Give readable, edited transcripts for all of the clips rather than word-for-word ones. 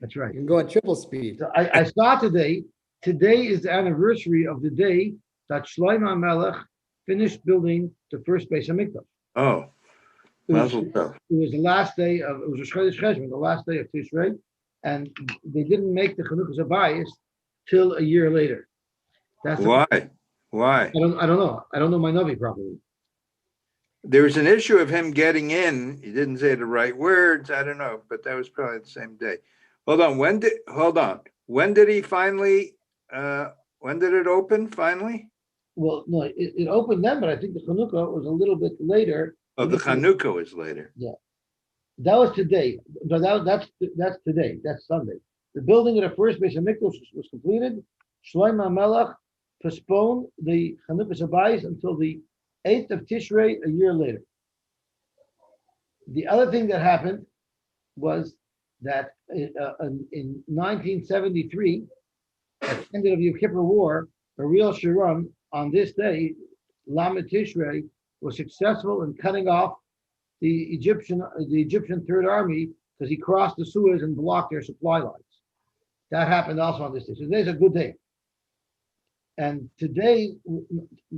That's right. You can go at triple speed. So I saw today. Today is the anniversary of the day that Shlomo Melech finished building the first Beis Hamikdash. Oh, It was Mazel tov. it was the last day of it was a Chodesh Cheshvan, the last day of Tishrei, and they didn't make the Chanukah Zabayis till a year later. That's Why? Why? I don't know. I don't know my Navi properly. There was an issue of him getting in. He didn't say the right words. I don't know, but that was probably the same day. Hold on. When did he finally? When did it open finally? Well, no, it opened then, but I think the Chanukah was a little bit later. Oh, the Chanukah was later. Yeah, that was today. But that's today. That's Sunday. The building of the first Beis Hamikdash was completed. Shlomo Melech postponed the Chanukah Sabayis until the 8th of Tishrei a year later. The other thing that happened was that in 1973, at the end of the Yom Kippur War, Ariel Sharon on this day, Lamed Tishrei, was successful in cutting off the Egyptian Third Army because he crossed the Suez and blocked their supply lines. That happened also on this day. So today's a good day. And today,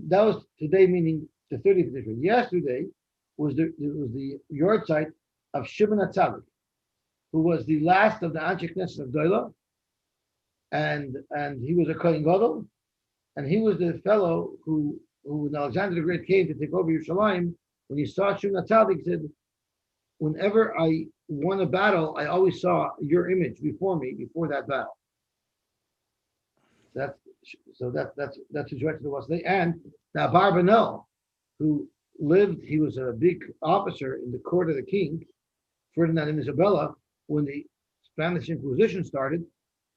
that was today meaning the 30th of Tishrei. Yesterday was the yard site of Shimon HaTzadik, who was the last of the Anshe Knesset of Doila, and he was a Kohen Gadol, and he was the fellow who when Alexander the Great came to take over Yerushalayim, when he saw Shimon HaTzadik, he said, whenever I won a battle, I always saw your image before me, before that battle. That's his record was today. And now Barbanel, who lived, he was a big officer in the court of the king, Ferdinand and Isabella, when the Spanish Inquisition started.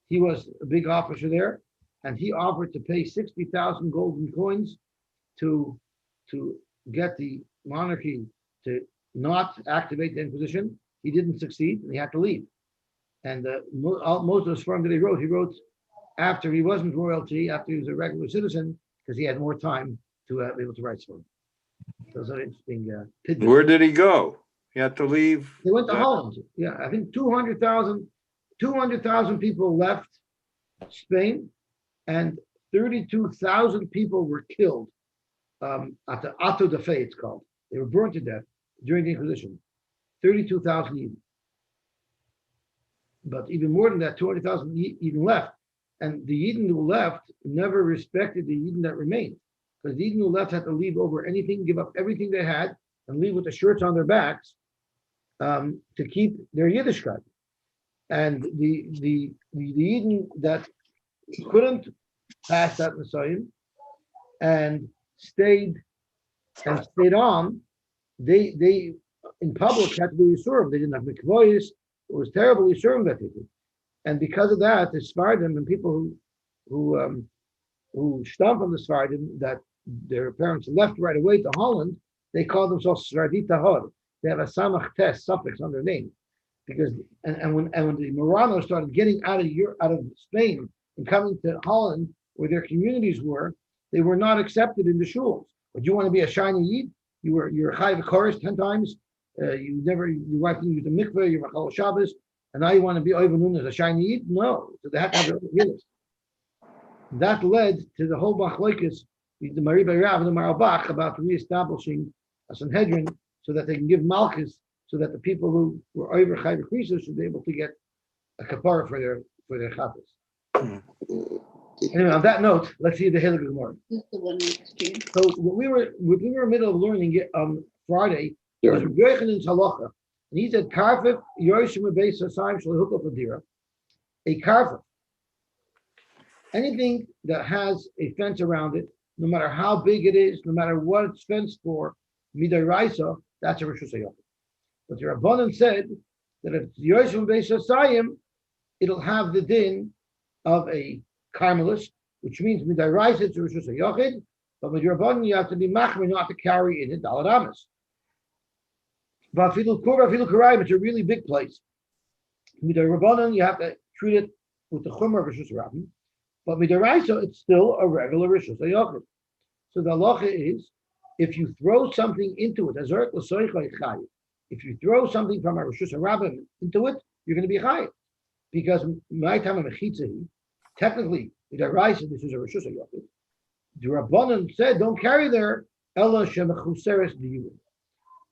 He was a big officer there, and he offered to pay 60,000 golden coins to get the monarchy to not activate the Inquisition. He didn't succeed, and he had to leave. And most of his form that he wrote after he wasn't royalty, after he was a regular citizen, because he had more time to be able to write for him. Those are interesting tidbits. Where did he go? He had to leave. They went to Holland. Yeah, I think 200,000 people left Spain, and 32,000 people were killed at the Auto de Fe, it's called. They were burned to death during the Inquisition. 32,000 even. But even more than that, 200,000 even left. And the Yidden who left never respected the Yidden that remained. Because the Yidden who left had to leave over anything, give up everything they had, and leave with the shirts on their backs to keep their Yiddishkeit. And the Yidden that couldn't pass that Messiah and stayed on, they in public had to be Yisurim. They didn't have mikvahs. It was terrible Yisurim that they did. And because of that, the Sephardim and people who stump on the Sephardim that their parents left right away to Holland, they call themselves Sfardita Tahor. They have a samach tes suffix on their name, because when the Moranos started getting out of Spain and coming to Holland, where their communities were, they were not accepted in the shuls. But you want to be a shiny Yid? You're Chayv Koris 10 times. Your wife didn't use the mikveh. You're Machal Shabbos. And now you want to be Oivanun as a shiny Yid? No. So they have to have their own Yiddish. That led to the whole Bachloikis, the Mariba Rav and the Marabach, about reestablishing a Sanhedrin so that they can give Malchus, so that the people who were over Chayv Krisos should be able to get a kapara for their chappos. Anyway, on that note, let's see the Hilig Gemara. So what we were in the middle of learning on Friday was Yochanan's halacha. And he said, Karfif, Yosy Beis Hasayim Shalihukah Fadira. A karfif, anything that has a fence around it, no matter how big it is, no matter what it's fenced for, Midaraisa, that's a Rishus HaYochid. But the Rabbanan said that if it's Yosy Beis Hasayim, it'll have the din of a Carmelist, which means Midaraisa, it's a Rishus HaYochid, but with your Rabbanan, you have to be machmir not to carry in it Dalad Amas. But Filu Kuraim, it's a really big place. With the Rabbanan, you have to treat it with the Chumrah of Rishus Rabbim. But Midaraisa, it's still a regular Rishus HaYochid. So the halacha is, if you throw something into it, if you throw something from a Rishus Rabbim into it, you're going to be chayiv. because my time of Mechitzahi, technically, the Raisa, this is a Rishus HaYochid. The Rabbanan said, don't carry there, Ella Shemechuseres Diyurim.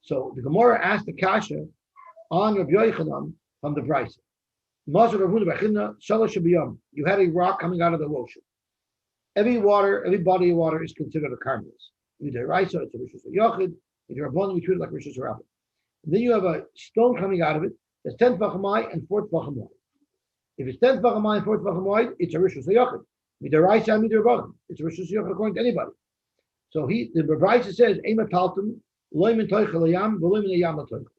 So the Gemara asked the Kasha on Rabbi Yochanan from the Brisa. You had a rock coming out of the ocean. Every body of water is considered a carmelist. With the Raisa, it's a Rishus HaYochid. With the Rabbanan, we treat it like Rishus HaRabban. And then you have a stone coming out of it that's 10 tefachim wide and 4 tefachim wide. If it's 10 tefachim wide and 4 tefachim wide, it's a Rishus HaYochid. Midaraisa and Midarabbanan. It's a Rishus HaYochid according to anybody. So the Brisa says, Ema Taltum, Loy Min Toichel Layam, V'Loy Min Hayam Toichel.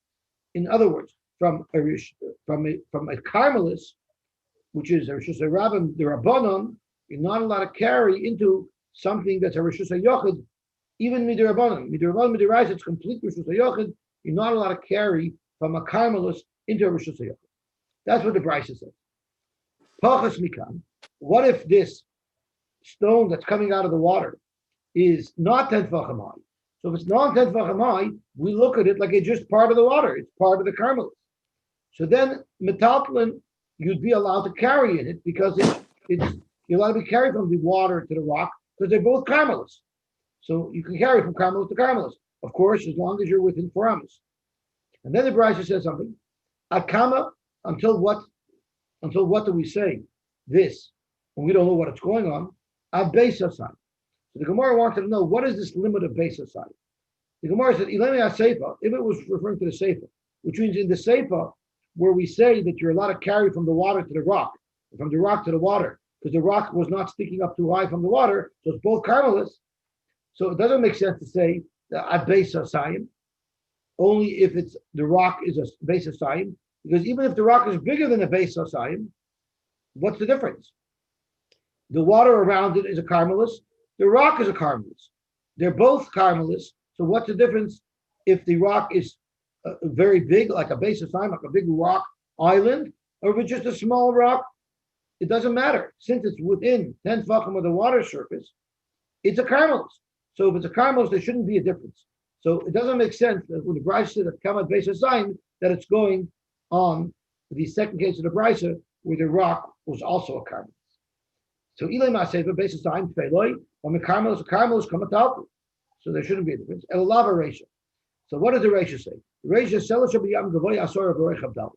In other words, from a carmelist, which is a Rishus HaRabban, the Rabbanon, you're not allowed to carry into something that's a Rishus HaYochid, even Midarabbanan. Midarabbanan, Midaraisa, it's complete Rishus HaYochid. You're not allowed to carry from a carmelist into a Rishus HaYochid. That's what the Brisa says. Pachas Mikan. What if this stone that's coming out of the water is not 10 tefachim high? So if it's not 10 tefachim high, we look at it like it's just part of the water. It's part of the carmelist. So then metaltlin, you'd be allowed to carry in it because you're allowed to be carried from the water to the rock because they're both carmelists. So you can carry from carmelist to carmelist. Of course, as long as you're within parameters. And then the Brisa says something. Akama, until what do we say this? When we don't know what it's going on. Abesa side. So the Gemara wanted to know what is this limit of Besa side. The Gemara said, Ilemi Seifa, if it was referring to the Seifa, which means in the Seifa, where we say that you're allowed to carry from the water to the rock, from the rock to the water, because the rock was not sticking up too high from the water, so it's both carmelists. So it doesn't make sense to say Abesa Sayim, only if the rock is a Besa Sayim, because even if the rock is bigger than a Besa Sayim, what's the difference? The water around it is a carmelist. The rock is a carmelist. They're both carmelists. So what's the difference if the rock is very big, like a Besa Sayim, like a big rock island, or if it's just a small rock? It doesn't matter. Since it's within 10 tefachim of the water surface, it's a carmelist. So if it's a carmelist, there shouldn't be a difference. So it doesn't make sense that when the Brisa said that Kamat Besa Sayim, that it's going on the second case of the Brisa, where the rock was also a carmelist. So Ilay Maseva Besa Sayim Tfeloi, or Carmelist Kamatalku. So there shouldn't be a difference. Elava Reisha. So what does the Reisha say? The Reisha Sela Shabiyam Gavoy Asor Avorech Abdal.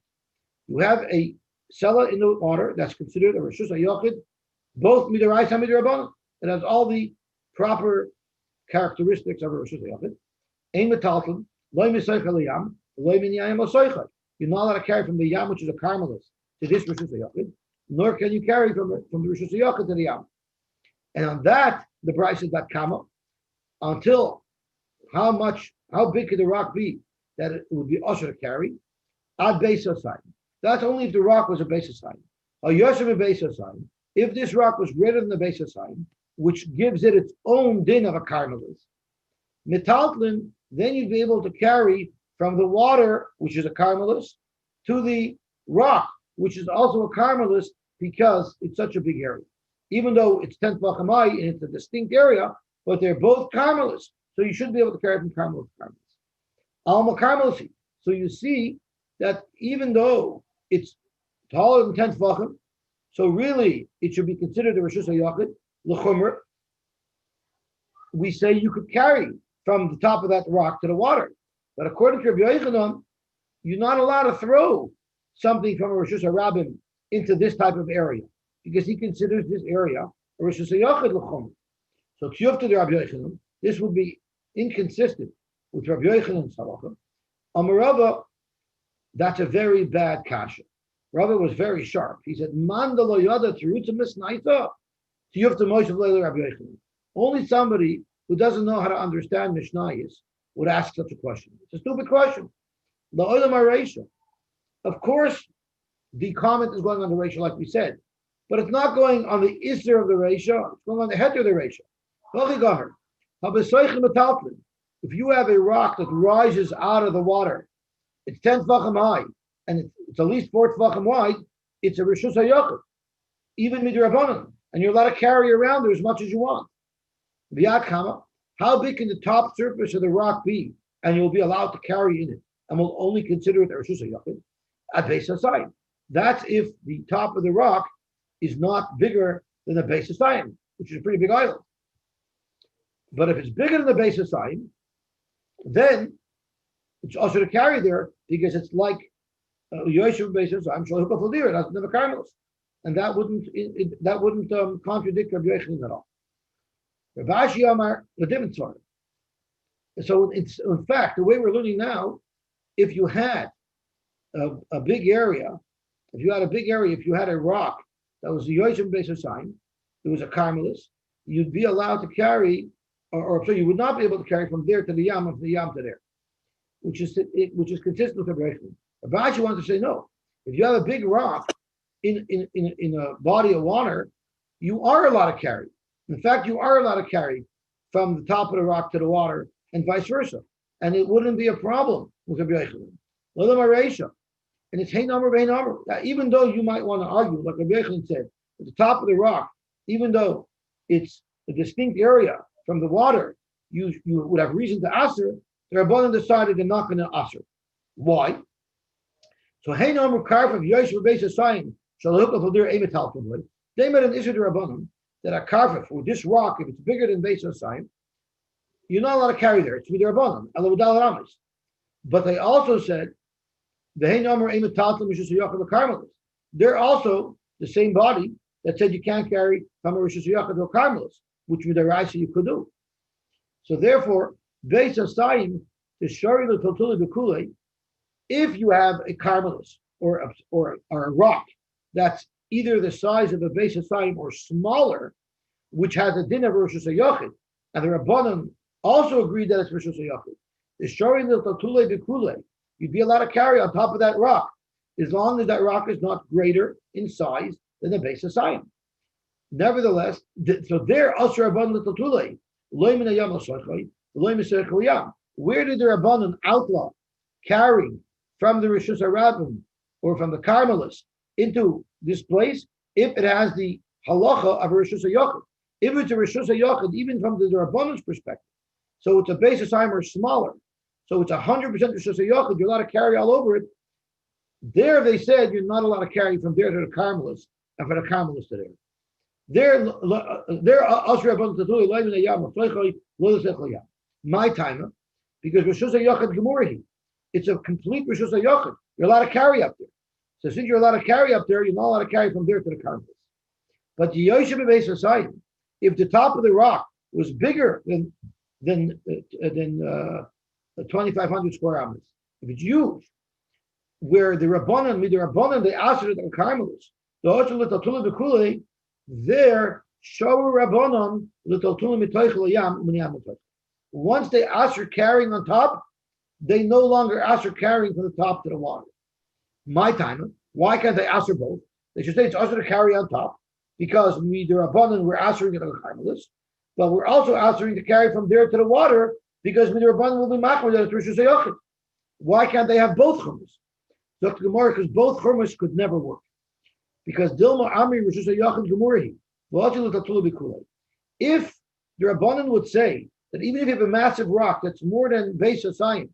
You have a Sela in the water that's considered a Rishus HaYochid, both Midaraisa and Midarabbanan. It has all the proper characteristics of a Rishus HaYochid. Ein Metalton, Loy Misaycha Liyam, Loy Min Yayim Osoicha. You're not allowed to carry from the Yam, which is a carmelist, to this Rishus HaYochid, nor can you carry from the Rishus HaYochid to the Yam. And on that, the price is that kama, until how big could the rock be that it would be usher to carry? Ad Besa Sayim. That's only if the rock was a Besa Sayim. A Yosy Besa Sayim. If this rock was greater than the Besa Sayim, which gives it its own din of a carmelist, Metaltlin, then you'd be able to carry from the water, which is a carmelist, to the rock, which is also a carmelist, because it's such a big area. Even though it's 10 tefachim high and it's a distinct area, but they're both carmelists, so you should be able to carry from carmelist to carmelist. Alma carmelisi. So you see that even though it's taller than 10 tefachim, so really it should be considered a Rishus HaYochid, l'chumer. We say you could carry from the top of that rock to the water. But according to Rabbi Yochanan, you're not allowed to throw something from a Rishus HaRabban into this type of area, because he considers this area a Rishus HaYochid l'chumer. So tiyuf to the Rabbi Yochanan, this would be inconsistent with Rabbi Yochanan's halacha. Amarava, that's a very bad kasha. Rabbi was very sharp. He said, "Mandalo yada tirutza misnaita tiyuf to Moshe v'leil Rabbi Yochanan." Only somebody who doesn't know how to understand Mishnayos would ask such a question. It's a stupid question. La'olam ha'reisha. Of course, the comment is going on the reisha, like we said, but it's not going on the isser of the reisha. It's going on the heter of the reisha. If you have a rock that rises out of the water, it's 10 tefachim high, and it's at least 4 tefachim wide, it's a Rishus HaYochid, even midrabanan, and you're allowed to carry around there as much as you want. How big can the top surface of the rock be, and you'll be allowed to carry in it, and we'll only consider it a Rishus HaYochid at Besa Sayim. That's if the top of the rock is not bigger than the base of Zion, which is a pretty big island. But if it's bigger than the base of Zion, then it's also to carry there because it's like Yosy base of Zion, Shalom Kafaldir, it doesn't have a carmelis. And that wouldn't contradict Rabbi Yochanan at all. Rav Ashi Amar the different sort. So it's in fact the way we're learning now. If you had a big area, if you had a rock that was the Yosy base of Sign, it was a carmelis, you'd be allowed to carry, or so you would not be able to carry from there to the Yam, and from the Yam to there, which is consistent with the Bereshit. Rav Ashi wants to say no. If you have a big rock in a body of water, you are allowed to carry. In fact, you are allowed to carry from the top of the rock to the water and vice versa. And it wouldn't be a problem with Rabbi Yochanan. And it's hey number, hey number. Even though you might want to argue, like Rabbi Yochanan said, at the top of the rock, even though it's a distinct area from the water, you would have reason to answer. The Rabbanan decided they're not going to answer. Why? So hey number carf of Yosy base of sign shall hook up their emital from wood. They made an issue to Rabbanan that a carver for this rock, if it's bigger than base of sign, you're not allowed to carry there. It's with the Rabbanan, Alavadal Ramis. But they also said the hey number emital from Rishus Yochid the Carmelis. They're also the same body that said you can't carry from a Rishus Yochid to a Carmelis, which with the Raisa you could do. So therefore, base of sign is shari the totuli bekule. If you have a carmelis or a rock that's either the size of a base of sign or smaller, which has a din of Rishus Yochid, and the Rabbanan also agreed that it's Rishus Yochid, the shari the totuli bekule, you'd be allowed to carry on top of that rock, as long as that rock is not greater in size than the base of sign. Nevertheless, so there also Rabbanan the totuli, loy min hayam l'sochai, loy misech l'yam. Where did the Rabbanan outlaw carrying from the Rishus HaRabbim or from the Carmelis into this place if it has the halacha of a Rishus HaYochid? If it's a Rishus HaYochid, even from the Rabbanan's perspective, so it's a base of sign or smaller, so it's 100% Rishus HaYochid, you're allowed to carry all over it. There they said you're not allowed to carry from there to the Carmelis and from the Carmelis to there. My time, because Rishus HaYochid Gemurhi, it's a complete Rishus HaYochid. You're allowed to carry up there. So since you're allowed to carry up there, you're not allowed to carry from there to the Carmelis. But the Yosy base of Zion, if the top of the rock was bigger than 2,500 square amas, if it's huge, where the Rabbanan, they asked it at the Carmelis, the Oshel L'Tatula B'Kulei, there Shavu Rabbanan L'Tatula Mitoichel Yam M'Yam Mitoichel. Once they asked her carrying on top, they no longer ask her carrying from the top to the water. My time, why can't they ask her both? They should say it's also to carry on top, because we, the Rabbanan, we're answering it on the Carmelis, but we're also answering to carry from there to the water, because the Rabbanan will be machmir that it's Rishus HaYochid. Why can't they have both chumras? Dr. Gemara, because both chumras could never work. Because Dilma Amri Rishus HaYochid Gemurhi, if the Rabbanan would say that even if you have a massive rock that's more than base of sign,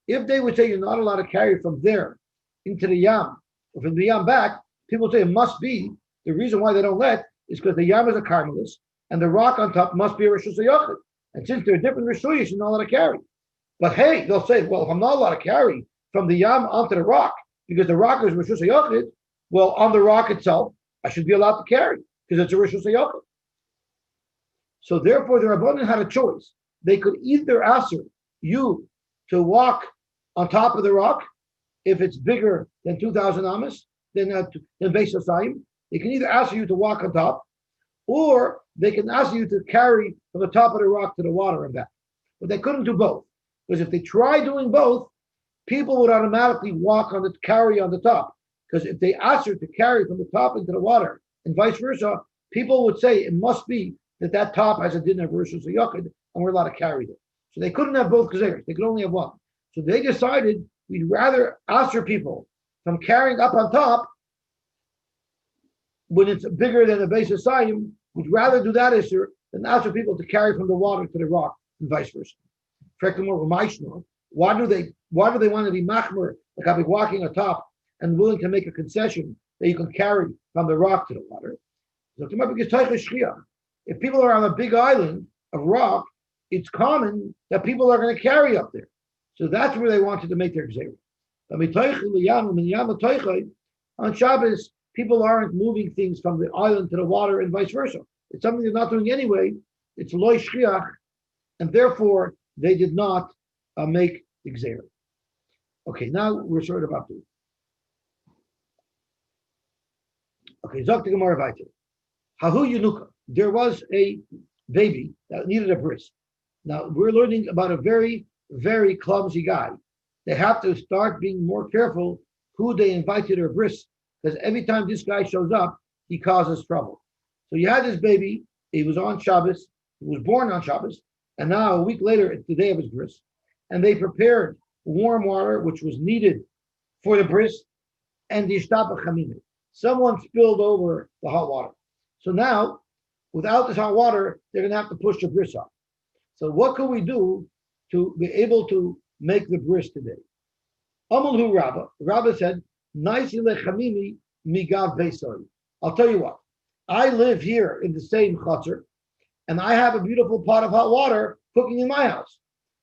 if they would say you're not allowed to carry from there into the Yam, or from the Yam back, people say it must be, the reason why they don't let is because the Yam is a Carmelis, and the rock on top must be a Rishus HaYochid. And since they're different Rishuyas, you're not allowed to carry. But hey, they'll say, well, if I'm not allowed to carry from the Yam onto the rock, because the rock is Rishus HaYochid, well, on the rock itself, I should be allowed to carry, because it's a Rishus HaYochid. So therefore, the Rabbanan had a choice. They could either ask you to walk on top of the rock, if it's bigger than 2,000 amas, then base of sign. They can either ask you to walk on top, or they can ask you to carry from the top of the rock to the water and back. But they couldn't do both, because if they tried doing both, people would automatically carry on the top. Because if they asked her to carry from the top into the water and vice versa, people would say it must be that top has a din of Rishus HaYochid, and we're allowed to carry it. So they couldn't have both gezeres. They could only have one. So they decided we'd rather answer people from carrying up on top when it's bigger than the base of Sayim. We'd rather do that issue than answer people to carry from the water to the rock and vice versa. Why do they want to be machmer, like I'll be walking on top and willing to make a concession that you can carry from the rock to the water. If people are on a big island of rock, it's common that people are going to carry up there. So that's where they wanted to make their gzera. On Shabbos, people aren't moving things from the island to the water and vice versa. It's something they're not doing anyway. It's loy shchiach, and therefore they did not make the gzera. Okay, now we're sort of about to. Okay, Zok the Gemara Vayter. Hahu Yunuka. There was a baby that needed a bris. Now we're learning about a very, very clumsy guy. They have to start being more careful who they invite to their bris, because every time this guy shows up, he causes trouble. So you had this baby. He was on Shabbos. He was born on Shabbos, and now a week later, it's the day of his bris, and they prepared warm water, which was needed for the bris, and the ishtapa chamime. Someone spilled over the hot water. So now, without this hot water, they're going to have to push the bris up. So what can we do to be able to make the bris today? Amalhu Rabba. Rabba said, I'll tell you what. I live here in the same chutzner, and I have a beautiful pot of hot water cooking in my house.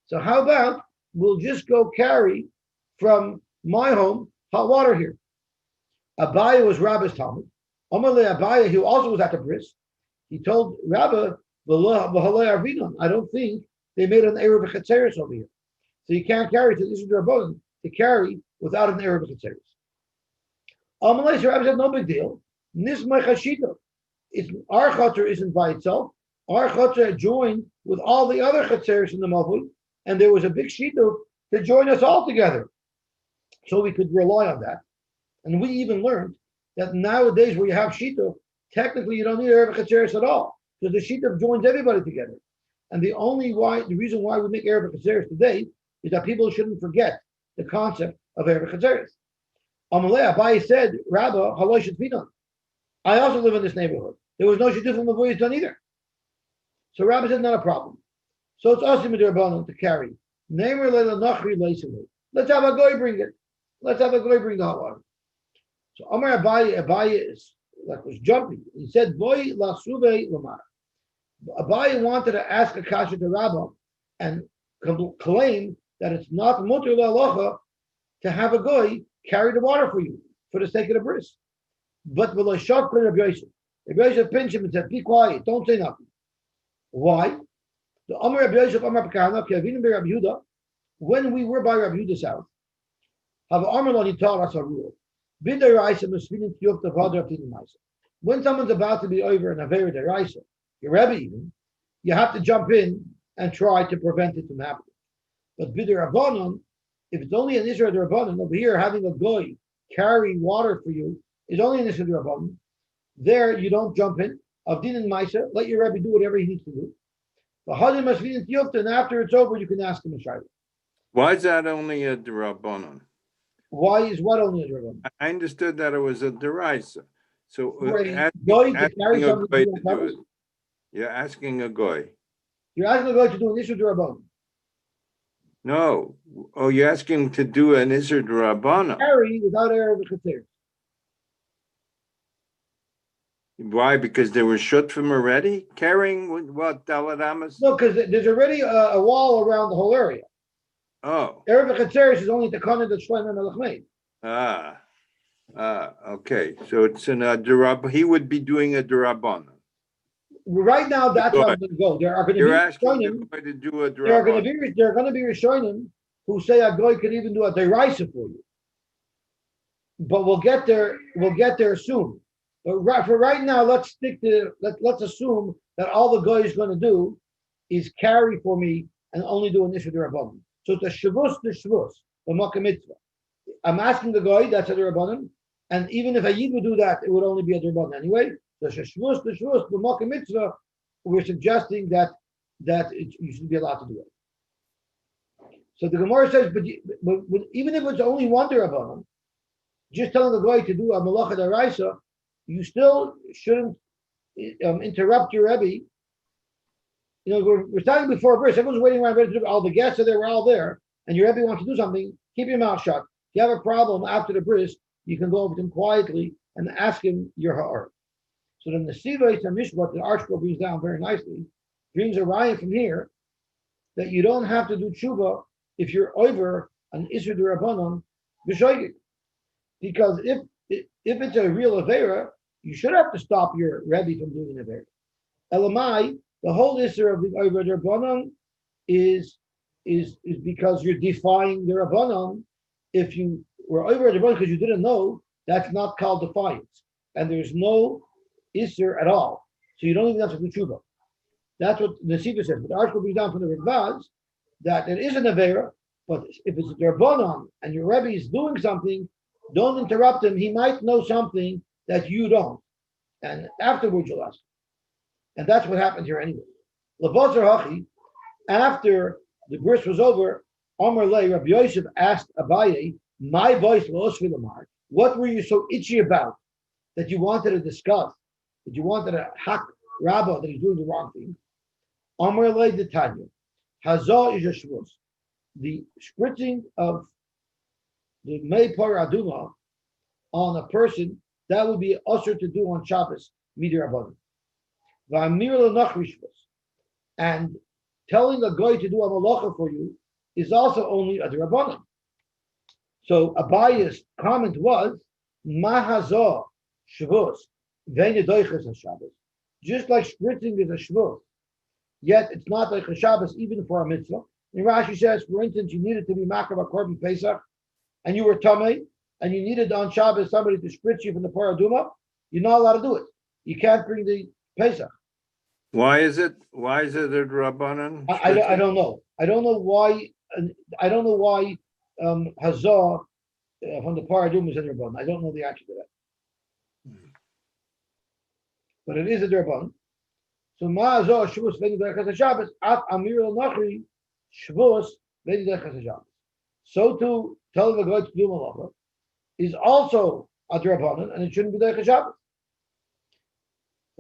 So how about we'll just go carry from my home hot water here? Abaya was Rabba's Talmud. Amalei Abaya, who also was at the bris, he told Rabba, I don't think they made an Eruv Chetzeres over here. So you can't carry to this is Rabbanon to carry without an Eruv Chetzeres. Amalei, so Rabba said, no big deal. Nismai Chashita. Our chutzner isn't by itself. Our chutzner joined with all the other Chetzeres in the Malchut, and there was a big shita to join us all together. So we could rely on that. And we even learned that nowadays where you have shita, technically you don't need Erev Chetzeres at all, because the shita joins everybody together. And the reason why we make Erev Chetzeres today is that people shouldn't forget the concept of Erev Chetzeres. Amalei Abaye said, Rabba, haloi shitfinon. I also live in this neighborhood. There was no shidduch from the boys done either. So Rabbi said, not a problem. So it's us to carry. Let's have a goy bring it. Let's have a goy bring the hot water. So Amar Abaye is like was jumping. He said, "Boy la sube lamar." Abaye wanted to ask a kasha to Rabba and claim that it's not mutter la'alocha to have a goy carry the water for you for the sake of the bris. But will I shock Rabbi Yosy? Rabbi Yosy pinched him and said, "Be quiet, don't say nothing." Why? The Amar Rabbi Yosy, Amar Pekahana, Kevin Rabbi Yehuda. When we were by Rabbi Yehuda's house, have Amar he taught us a rule. When someone's about to be over in a very deraisa, your Rebbe even, you have to jump in and try to prevent it from happening. But b'der Rabbanon, if it's only an Israel Rabbanon, over here having a goy carry water for you is only an Israel Rabbanon. There you don't jump in. Avdin and Maisa, let your Rebbe do whatever he needs to do. And after it's over, you can ask him a shayla. Why is that only a Rabbanon? Why is what only a Rabbanon? I understood that it was a deraisa. So goy to carry something to do it. You're asking a goy. You're asking a goy to do an Isur Rabbanon. No. Oh, you're asking to do an Isur Rabbanon. Carry without Erev Chetzeres. Why? Because they were shut from already? Carrying what, Daladamas? No, because there's already a wall around the whole area. Oh. Erev Chetzeres is only the Kana that Shlomo Melech made. Okay. So it's an he would be doing a Durabanan. Right now, that's how it's going to go. There are going to be Rishonim to do a there are going to be Rishonim who say a goy could even do a deraisa for you. But we'll get there. We'll get there soon. But for right now, let's assume that all the goy is going to do is carry for me and only do an issue derabanan. So it's a shavus to shavus, the makkah mitzvah. I'm asking the goy, that's a derabanan, and even if a yid would do that, it would only be a derabanan anyway. So shavus to shavus, the makkah mitzvah, we're suggesting that you should be allowed to do it. So the Gemara says, but even if it's only one derabanan, just telling the goy to do a malacha deraisa, you still shouldn't interrupt your Rebbe. You know, we're talking before a verse. Everyone's waiting around ready to do. All the guests are there. We're all there, and your Rebbe wants to do something. Keep your mouth shut. If you have a problem after the bris, you can go over to him quietly and ask him your ha'ar. So then the Sivais and Mishpat, the article brings down very nicely, brings a riot from here that you don't have to do tshuva if you're over an Isser D'Rabbanan b'shoigig. Because if it's a real Avera, you should have to stop your Rebbe from doing an Avera. Elamai, the whole Isser of the over D'Rabbanan is because you're defying the Rabbanan. If you were over the Rabbanan because you didn't know, that's not called defiance. And there's no Isser at all. So you don't even have to do tshuva. That's what the Sifra says. But the article brings down from the Ritbaz that it is an Avera, but if it's a Rabbanan and your Rebbe is doing something, don't interrupt him. He might know something that you don't. And afterwards you'll ask. And that's what happened here anyway. Labazar Hachi, after the bris was over, Amar Lei, Rabbi Yosef asked Abaye, my voice was Filamar. What were you so itchy about that you wanted to discuss? That you wanted to hack Rabbah that he's doing the wrong thing? Amar Lei the Tanya. Hazah is a shvus. The spritzing of the Meipar Aduma on a person, that would be usher to do on Shabbos, Midir Abbanim. V'amir l'nachri shvus. And telling a guy to do a malacha for you is also only a D'Rabbanan. So Abaya's comment was, Mahazah shvus v'nedoiches Shabbos. Just like spritzing is a shvus, yet it's not like a Shabbos even for a mitzvah. And Rashi says, for instance, you needed to be makar b'korban Pesach, and you were tamei, and you needed on Shabbos somebody to spritz you from the paraduma, you're not allowed to do it. You can't bring the Pesach. Why is it a Rabbanan? I don't know. I don't know why. I don't know why Hazah from the paraduma is a Rabbanan. I don't know the answer to that. But it is a Rabbanan. So Ma'azah Shavuos Veni Derechas Shabbos At Amir Al Nachri Shavuos Veni Derechas Shabbos. So to tell the guy to do malacha is also a Rabbanan, and it shouldn't be Derechas Shabbos.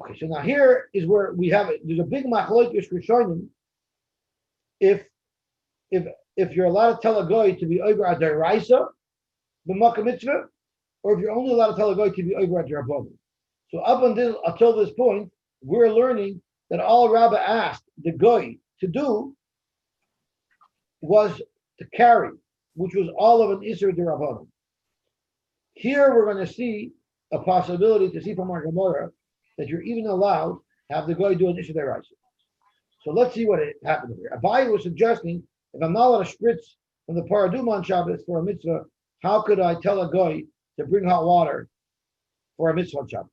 Okay, so now here is where we have it. There's a big machlokes rishonim. If you're allowed to tell a guy to be over a deraisa, the makkah mitzvah, or if you're only allowed to tell a guy to be over a derabbanan. So up until this point, we're learning that all Rabbah asked the guy to do was to carry, which was all of an Isser D'Rabbanan. Here we're going to see a possibility to see from our Gemara that you're even allowed to have the guy do an Isser D'Oraisa. So let's see what happened here. Abaye was suggesting, if I'm not allowed to spritz from the paraduma on Shabbos for a mitzvah, how could I tell a guy to bring hot water for a mitzvah on Shabbos?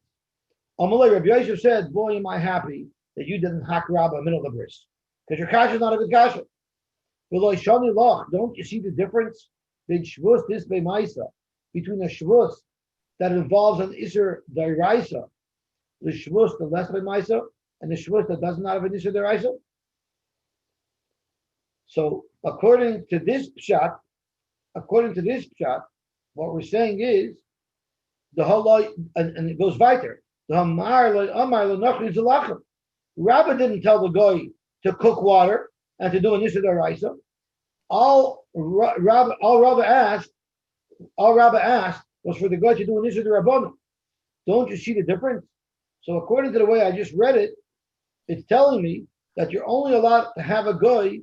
Amalei, Rabbi Yosef said, boy, am I happy that you didn't hack Rabbah in the middle of the bris. Because your kasha is not a good kasha. Don't you see the difference between shvus this b'maisa, between a shvus that involves an Isser D'Oraisa, the shvus the less b'maisa, and the shvus that doesn't have an Isser D'Oraisa? So according to this pshat, what we're saying is the halal, and it goes weiter. The Rabbah didn't tell the guy to cook water and to do an Isser D'Oraisa. All Rabbah asked was for the guy to do an Isser D'Rabbanan. Don't you see the difference? So according to the way I just read it, it's telling me that you're only allowed to have a guy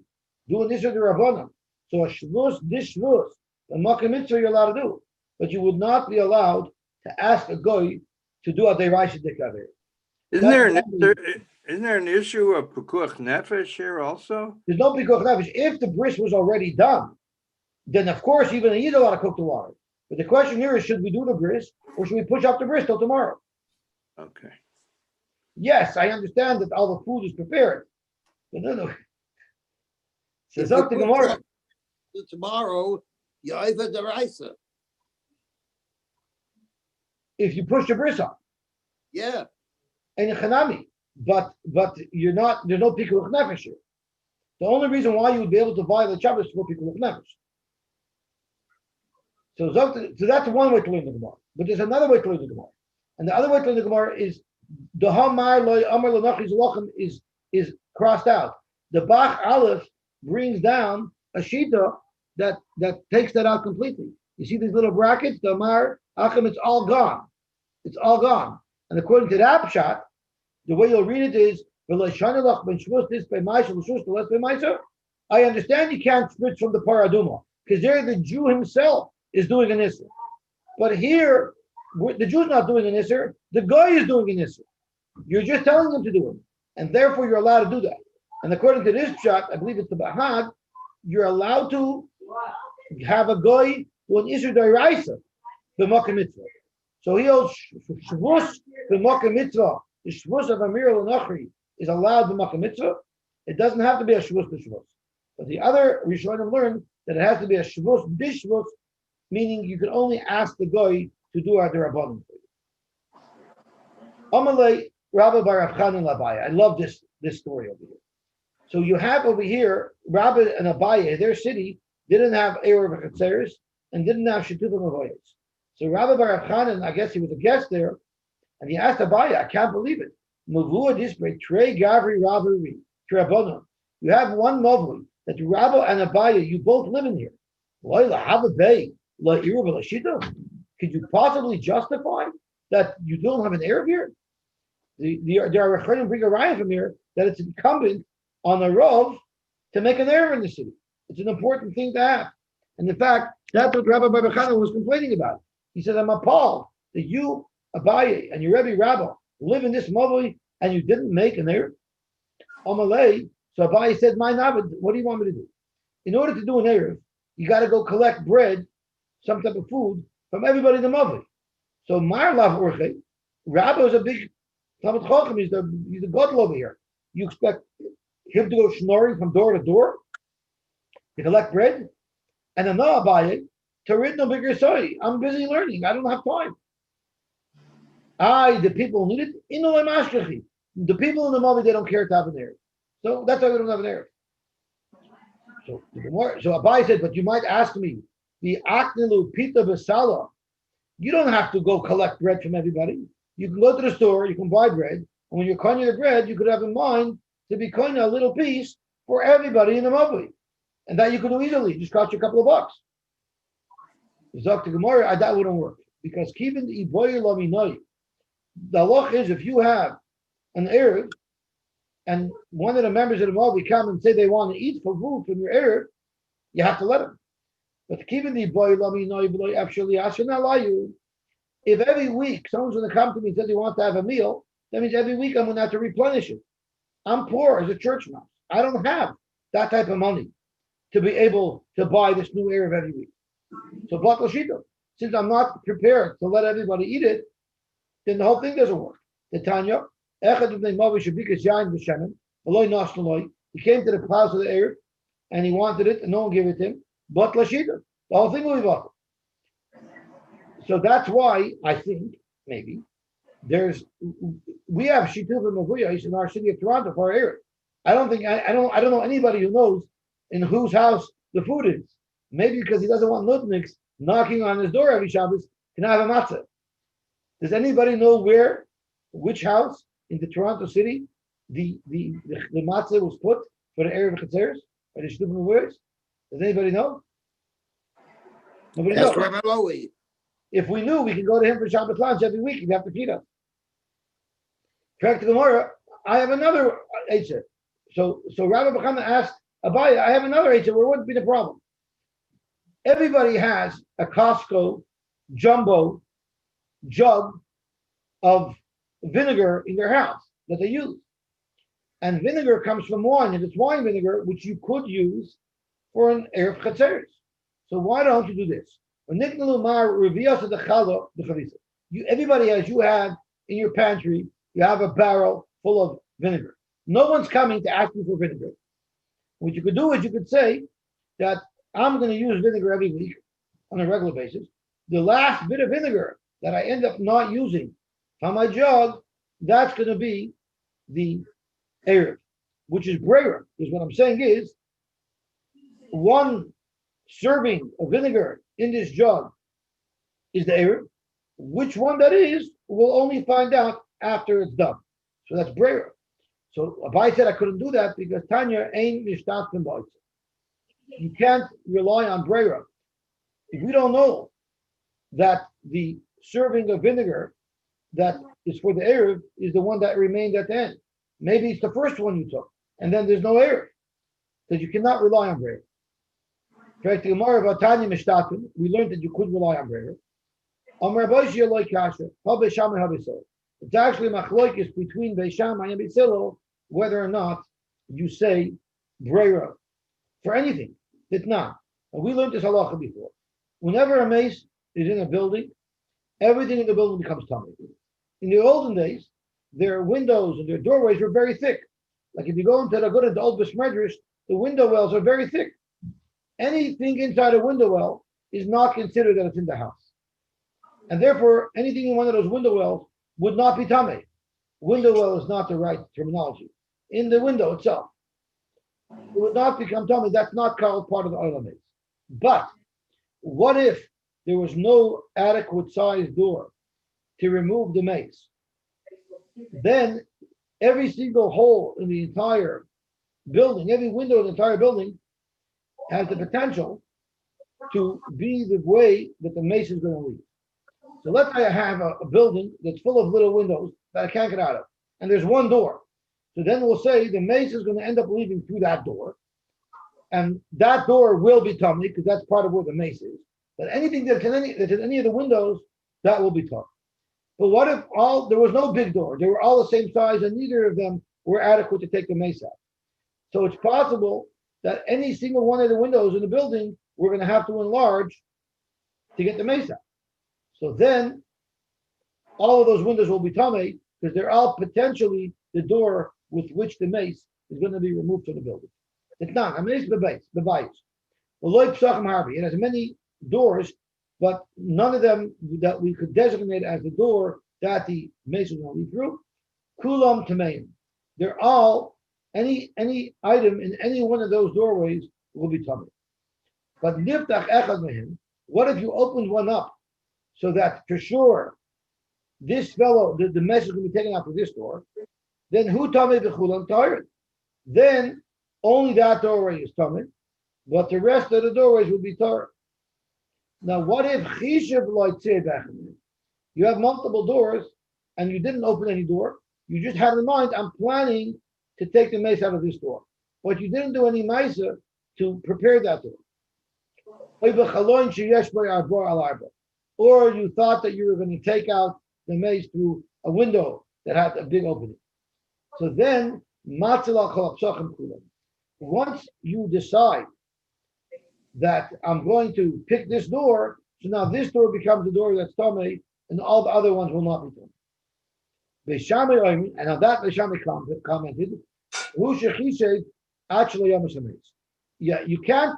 do an Isser D'Rabbanan. So a shvus, this shvus, the makkah mitzvah you're allowed to do, but you would not be allowed to ask a guy to do a deraisa dikaver. Isn't there an issue of pekuach nefesh here also? There's no pekuach nefesh. If the bris was already done, then of course even he's allowed to cook the water. But the question here is, should we do the bris or should we push up the bris till tomorrow? Okay. Yes, I understand that all the food is prepared. But no. Says up to Gemara. Tomorrow, you either deraisa. If you push the bris up. Yeah. And in Chanami. But you're not, there's no pikuach nefesh here. The only reason why you would be able to violate Shabbos is for pikuach nefesh. So that's one way to learn the Gemara. But there's another way to learn the Gemara. And the other way to learn the Gemara is the Hamar loy Amar Lanachri Zalachim is crossed out. The Bach Aleph brings down a shita that takes that out completely. You see these little brackets, the Amar Achim, it's all gone. It's all gone. And according to that shot, the way you'll read it is, I understand you can't switch from the paraduma, because there the Jew himself is doing an Isser. But here, the Jew's not doing an Isser, the guy is doing an Isser. You're just telling him to do it. And therefore you're allowed to do that. And according to this shot, I believe it's the Bahag, you're allowed to have a guy do an Isser Dairaisa, the Makkah Mitzvah. So he holds Shavuos, the Makkah Mitzvah. The Shavuos of Amir al-Nachri is allowed the Makkah Mitzvah. It doesn't have to be a Shavuos to Shavuos. But the other Rishonim learned that it has to be a Shavuos b'Shavuos, meaning you can only ask the guy to do a Derabanan for you. Amalei Rabbi Bar Rav Chanan Labaya. I love this story over here. So you have over here Rabbi and Abaya, their city didn't have Eruv Chetzeres and didn't have Shetuvim Avoyos. So Rabbi Bar Rav Chanan, I guess he was a guest there, and he asked Abaya, I can't believe it. Mavua display Trey Gavri Rabbi Trabonah. You have one Mavli that Rabbi and Abaya, you both live in here. Could you possibly justify that you don't have an Eruv here? There are Rechanim bring a riot from here that it's incumbent on a Rav to make an Eruv in the city. It's an important thing to have. And in fact, that's what Rabbi Bar Chanan was complaining about. He said, I'm appalled that you, Abaye, and your Rebbe Rabbi live in this Mavli and you didn't make an Eruv. Amalei, so Abaye said, my Navid, what do you want me to do? In order to do an Eruv, you got to go collect bread, some type of food, from everybody in the Mavli. So Mar Lav Urche, Rabbi is a big Talmud Chacham, he's the godel over here. You expect him to go schnorring from door to door to collect bread? And then no Abaye, to read no bigger soy. I'm busy learning. I don't have time. The people need it. The people in the Mavli, they don't care to have an Eruv. So that's why we don't have an Eruv. So Abaye said, but you might ask me, the Aknilu Pita Basala, you don't have to go collect bread from everybody. You can go to the store, you can buy bread, and when you're cutting the bread, you could have in mind to be cutting a little piece for everybody in the Mavli. And that you could do easily, just cost you a couple of bucks. Zok to Gemara, that wouldn't work. Because keeping the Iboyer Laminoi, the halach is if you have an Eruv, and one of the members of the Mavli come and say they want to eat for food from your Eruv, you have to let them. But keeping the Iboyer Laminoi, actually, if every week someone's going to come to me and say they want to have a meal, that means every week I'm going to have to replenish it. I'm poor as a church mouse. I don't have that type of money to be able to buy this new Eruv every week. So Batal Shita, since I'm not prepared to let everybody eat it, then the whole thing doesn't work. The Tanya, he came to the house of the Eruv and he wanted it and no one gave it to him. Batal Shita, the whole thing will be Batal. So that's why I think maybe we have Shituf and Mavuyos in our city of Toronto for our Eruv. I don't know anybody who knows in whose house the food is. Maybe because he doesn't want nutniks knocking on his door every Shabbos, can I have a matzah? Does anybody know which house in the Toronto city the matzah was put for the Eruv Chetzeres or the Shituf Mavuyos? Does anybody know? Nobody knows. Rabbi Lowy. If we knew, we could go to him for Shabbat lunch every week. He'd have to feed us. Correct to Gemara, I have another Eitzah. So Rabbi Bechana asked Abaye, I have another Eitzah. Where wouldn't be the problem? Everybody has a Costco jumbo jug of vinegar in their house that they use. And vinegar comes from wine, and it's wine vinegar, which you could use for an Eruv Chetzeres. So why don't you do this? Everybody has, you have in your pantry, you have a barrel full of vinegar. No one's coming to ask you for vinegar. What you could do is you could say that I'm going to use vinegar every week on a regular basis. The last bit of vinegar that I end up not using from my jug, that's going to be the Eruv, which is Breira. Because what I'm saying is, one serving of vinegar in this jug is the Eruv. Which one that is, we'll only find out after it's done. So that's Breira. So Abaye said I couldn't do that because Tanya ain't mishtat b'moitza. You can't rely on Breira. If we don't know that the serving of vinegar that is for the Erev is the one that remained at the end. Maybe it's the first one you took, and then there's no Erev, because you cannot rely on Breira. We learned that you could rely on Breira. It's actually machloikis between Beis Shammai and Beis Hillel whether or not you say Breira for anything. It's not. And we learned this halacha before. Whenever a mace is in a building, everything in the building becomes tummy. In the olden days, their windows and their doorways were very thick. Like if you go into the old Besmedrish, the window wells are very thick. Anything inside a window well is not considered that it's in the house. And therefore, anything in one of those window wells would not be tummy. Window well is not the right terminology. In the window itself, it would not become tummy. That's not called part of the oil mace. But what if there was no adequate sized door to remove the mace? Then every single hole in the entire building, every window in the entire building has the potential to be the way that the mace is going to leave. So let's say I have a building that's full of little windows that I can't get out of, and there's one door. So then we'll say the mace is going to end up leaving through that door, and that door will be tummy because that's part of where the mace is. But anything that's in any of the windows, that will be tummy. But what if there was no big door? They were all the same size, and neither of them were adequate to take the mace out. So it's possible that any single one of the windows in the building we're going to have to enlarge to get the mace out. So then all of those windows will be tummy because they're all potentially the door with which the mace is going to be removed from the building. It's not. I mean, it's the base. It has many doors, but none of them that we could designate as the door that the mace is going to lead through. Kulam tameim. They're all any item in any one of those doorways will be tummy. But niftach echad mehim. What if you opened one up so that for sure this fellow, the mess is going to be taken out through this door? Then who tummy the chulam tired? Then only that doorway is tummy, but the rest of the doorways will be tired. Now, what if you have multiple doors and you didn't open any door? You just had in mind, I'm planning to take the mace out of this door, but you didn't do any maisa to prepare that door. Or you thought that you were going to take out the mace through a window that had a big opening. So then, once you decide that I'm going to pick this door, so now this door becomes the door that's tummy, and all the other ones will not be tummy. And on that, Beis Shammai commented, yeah, you can't,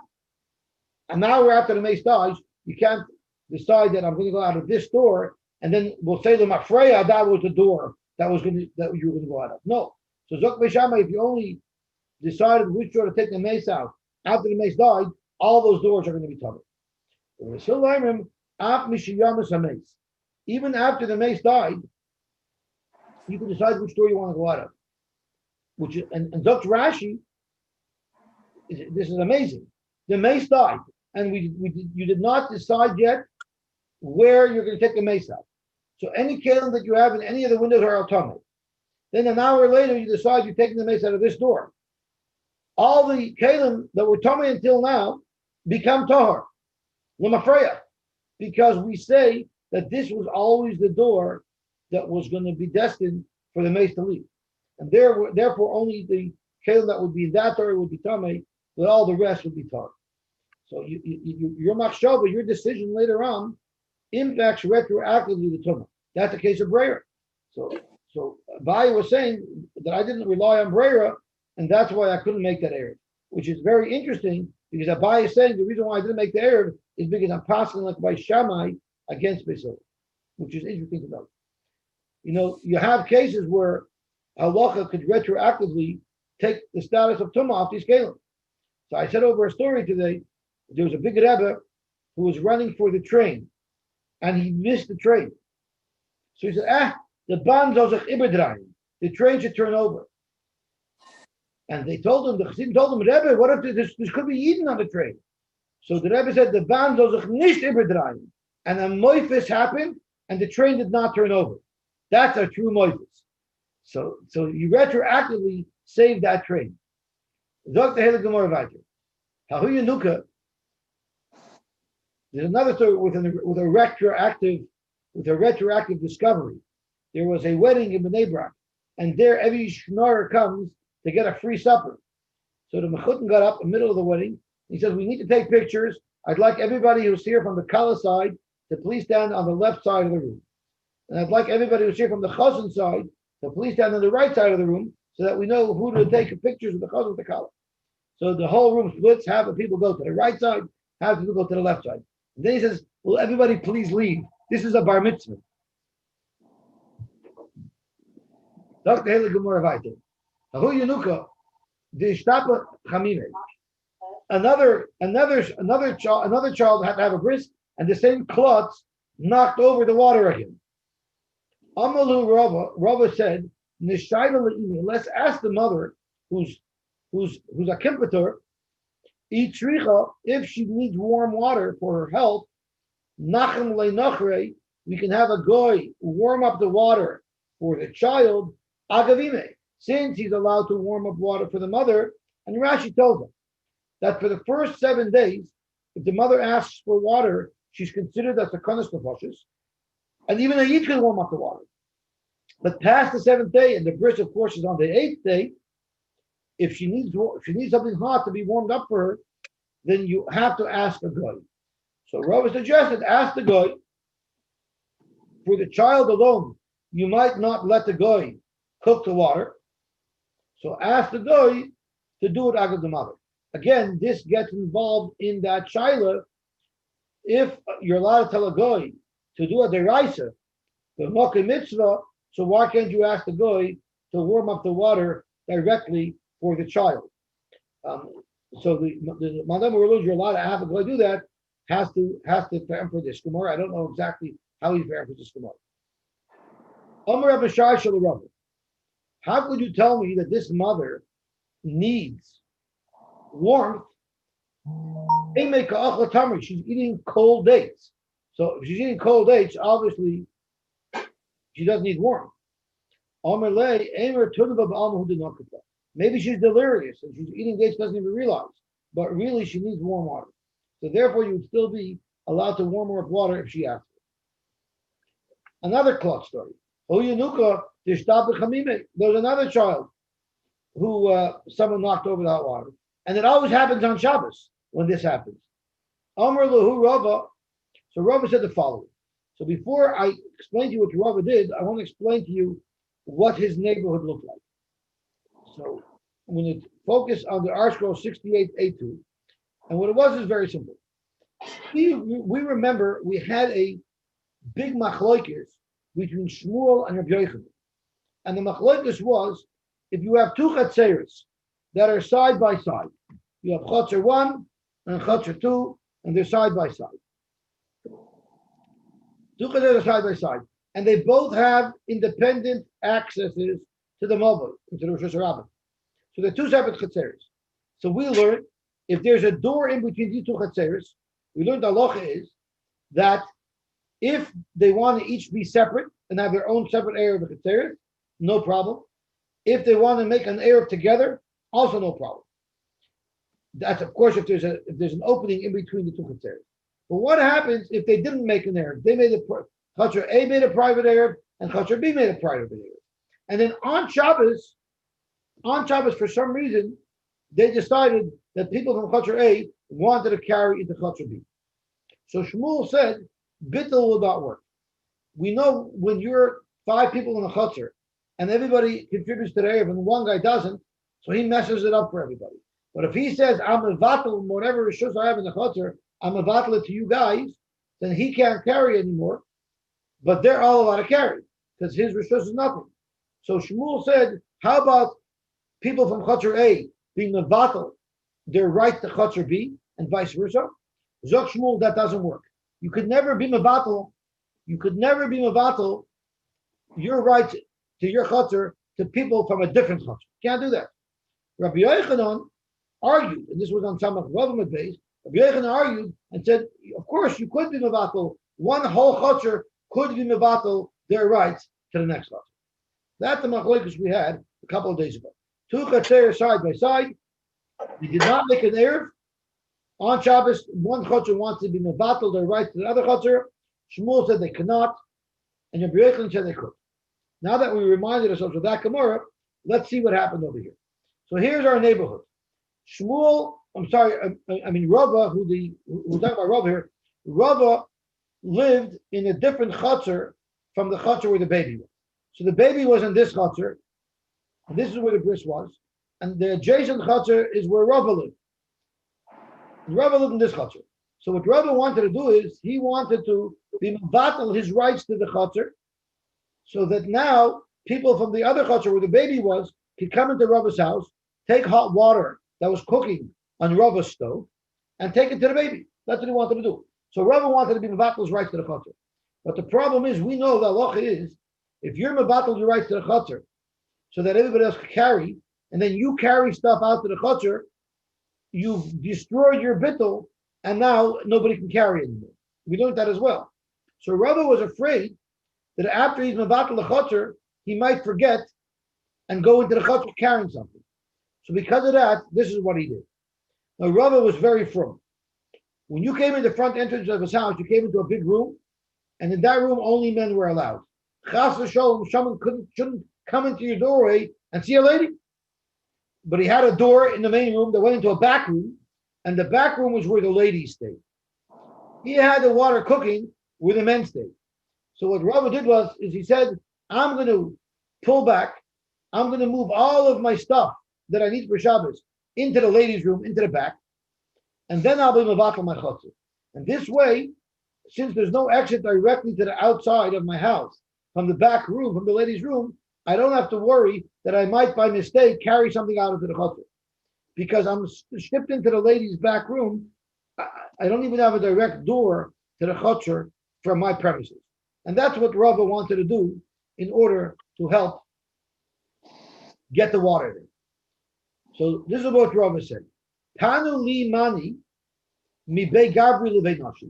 and now we're after the mace dies, you can't decide that I'm going to go out of this door, and then we'll say to Mafreya, that was the door that you were going to go out of. No. So Zok Beis Shammai, if you only decided which door to take the mace out after the mace died, all those doors are going to be tummy. Even after the mace died, you can decide which door you want to go out of. Which and Dr. Rashi, this is amazing. The mace died, and you did not decide yet where you're going to take the mace out. So any kelim that you have in any of the windows are tummy. Then an hour later, you decide you're taking the mace out of this door. All the kelim that were tummy until now become tahor, lemafreya, because we say that this was always the door that was going to be destined for the mace to leave, and therefore only the kelim that would be in that door would be tummy, but all the rest would be tahor. So your machshava, your decision later on, impacts retroactively the tumah. That's the case of Breira. So Abaye was saying that I didn't rely on Breira, and that's why I couldn't make that Erev, which is very interesting because Abaye is saying the reason why I didn't make the Erev is because I'm passing like by Shammai against Beis Hillel, which is interesting to note. You know, you have cases where halacha could retroactively take the status of tumah off these kelim. So I said over a story today. There was a big Rebbe who was running for the train, and he missed the train. So he said, the Bahn soll sich überdrehen. The train should turn over. And they told him, the Chassidim told him, Rebbe, what if this could be Yidden on the train? So the Rebbe said, the Bahn soll sich nicht überdrehen. and a moifis happened, and the train did not turn over. That's a true moifis. So you retroactively save that train. Dr. Hela Gemara Vayter. Hahu Yanuka. There's another story with a retroactive discovery. There was a wedding in Bnei Brak, and there every schnorrer comes to get a free supper. So the mechutin got up in the middle of the wedding. He says, "We need to take pictures. I'd like everybody who's here from the Kala side to please stand on the left side of the room, and I'd like everybody who's here from the Chazan side to please stand on the right side of the room, so that we know who to take pictures with the Chazan with the Kala." So the whole room splits. Half the people go to the right side, half the people go to the left side. And then he says, "Will everybody please leave? This is a bar mitzvah." Dr. Hela Gemara Vayter. Hahu Yanuka, the Ishtapa Chamime. Another child had to have a bris, and the same klutz knocked over the water again. Amalu Rava said, "Nishayla le'imi." Let's ask the mother, who's a kimpator, itricha, if she needs warm water for her health. Nachem le'nachre, we can have a goy warm up the water for the child. Agavime, since he's allowed to warm up water for the mother, and Rashi told him that for the first 7 days, if the mother asks for water, she's considered as a konos nefashos, and even a yid can warm up the water. But past the 7th day, and the bris, of course, is on the 8th day, if she needs something hot to be warmed up for her, then you have to ask a goy. So Rava suggested, ask the goy. For the child alone, you might not let the goy cook the water. So ask the goy to do it agav the mother. Again, this gets involved in that shaila. If you're allowed to tell a goy to do a deraisa, the moke mitzvah, so why can't you ask the goy to warm up the water directly for the child? So the Madam Urluj, you're allowed to have a goy do that, has to fair for this Gemara. I don't know exactly how he fair for this Gemara. Omer Rabbi Shai Shel Rabbi. How could you tell me that this mother needs warmth? She's eating cold dates. So if she's eating cold dates, obviously she doesn't need warmth. Maybe she's delirious and she's eating dates, doesn't even realize. But really she needs warm water. So therefore you would still be allowed to warm her up water if she asked for it. Another clock story. There's another child who someone knocked over the hot water. And it always happens on Shabbos when this happens. Amr Lahu Rava. So Rava said the following. So before I explain to you what Rava did, I want to explain to you what his neighborhood looked like. So I'm going to focus on the R scroll 68A2. And what it was is very simple. We remember we had a big machlokes between Shmuel and Rabbi Yochanan. And the machlokes was, if you have two chatzeros that are side by side, you have chatzer 1 and chatzer 2, and they're side by side. Two chatzeros are side by side, and they both have independent accesses to the mobile, to the Rosh Hashanah. So they're two separate chatzeros. So we learned, if there's a door in between these two chatzeros, we learned the halacha is that if they want to each be separate and have their own separate area of the chatzeros, no problem. If they want to make an eruv together, also no problem. That's of course if there's an opening in between the two chatzeros. But what happens if they didn't make an eruv? They made chatzer A made a private eruv and chatzer B made a private eruv. And then on Shabbos for some reason they decided that people from chatzer A wanted to carry into chatzer B. So Shmuel said, bittul will not work. We know when you're 5 people in a chatzer and everybody contributes to the eruv and one guy doesn't, so he messes it up for everybody. But if he says, I'm a vatal, whatever rishus I have in the chatzer, I'm a vatal to you guys, then he can't carry anymore, but they're all allowed to carry because his rishus is nothing. So Shmuel said, how about people from chatzer A being a vatal, their right to chatzer B, and vice versa? Zok Shmuel, that doesn't work. You could never be mevatel. You could never be mevatel your right to your chatzer to people from a different chatzer. Can't do that. Rabbi Yochanan argued, and this was on Samach Vavamad base. Rabbi Yochanan argued and said, of course you could be mevatel one whole chutzner could be mevatel their rights to the next chutzner. That's the machlokes we had a couple of days ago. Two chutzner side by side. They did not make an eruv on Shabbos. One chutzner wants to be mevatel their rights to the other chutzner. Shmuel said they cannot, and Rabbi Yochanan said they could. Now that we reminded ourselves of that Gemara, let's see what happened over here. So here's our neighborhood. Shmuel, Rava, we're talking about Rava here. Rava lived in a different chutzner from the chutzner where the baby was. So the baby was in this chutzner, and this is where the bris was, and the adjacent chutzner is where Rava lived. And Rava lived in this chutzner. So what Rava wanted to do is he wanted to be mevatel his rights to the chutzner, so that now people from the other chutzner where the baby was could come into Rava's house, take hot water that was cooking on Rava's stove, and take it to the baby. That's what he wanted to do. So Rava wanted to be mevatel his rights to the chutzner. But the problem is, we know the halacha is, if you're mevatel your rights to the chutzner, so that everybody else can carry, and then you carry stuff out to the chutzner, you've destroyed your bittul, and now nobody can carry anymore. We learned that as well. So Rava was afraid that after he's mevatel the chutzner, he might forget and go into the chutzner carrying something. So because of that, this is what he did. Now Rava was very firm. When you came in the front entrance of his house, you came into a big room, and in that room only men were allowed. Chas v'sholom, someone shouldn't come into your doorway and see a lady. But he had a door in the main room that went into a back room, and the back room was where the ladies stayed. He had the water cooking where the men stayed. So what Rava did is he said, I'm going to pull back, I'm going to move all of my stuff that I need for Shabbos into the ladies' room, into the back, and then I'll be mevatel my chutzner. And this way, since there's no exit directly to the outside of my house, from the back room, from the ladies' room, I don't have to worry that I might by mistake carry something out into the chutzner. Because I'm shipped into the ladies' back room, I don't even have a direct door to the chutzner from my premises. And that's what Rava wanted to do in order to help get the water there. So this is what Rava said. Tanu li mani mi be gabri levei nashi.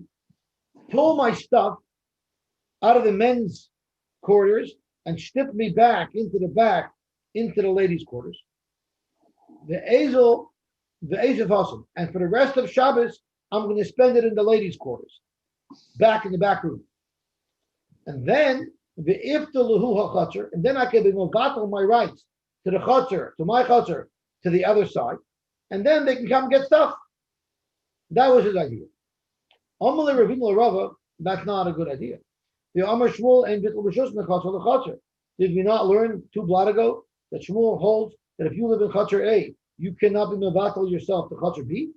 Pull my stuff out of the men's quarters and ship me back into the ladies' quarters. The awesome. And for the rest of Shabbos, I'm going to spend it in the ladies' quarters, back in the back room. And then the iftaluhu ha'chutzner, and then I can be mevatel my rights to the chutzner, to my chutzner, to the other side, and then they can come get stuff. That was his idea. Amalei Eruvin Rava, that's not a good idea. The Amar Shmuel and Bittul B'Shus Mechutzer L'Chutzer. Did we not learn 2 blot ago that Shmuel holds that if you live in Chutzer A, you cannot be mevatel yourself to Chutzer B?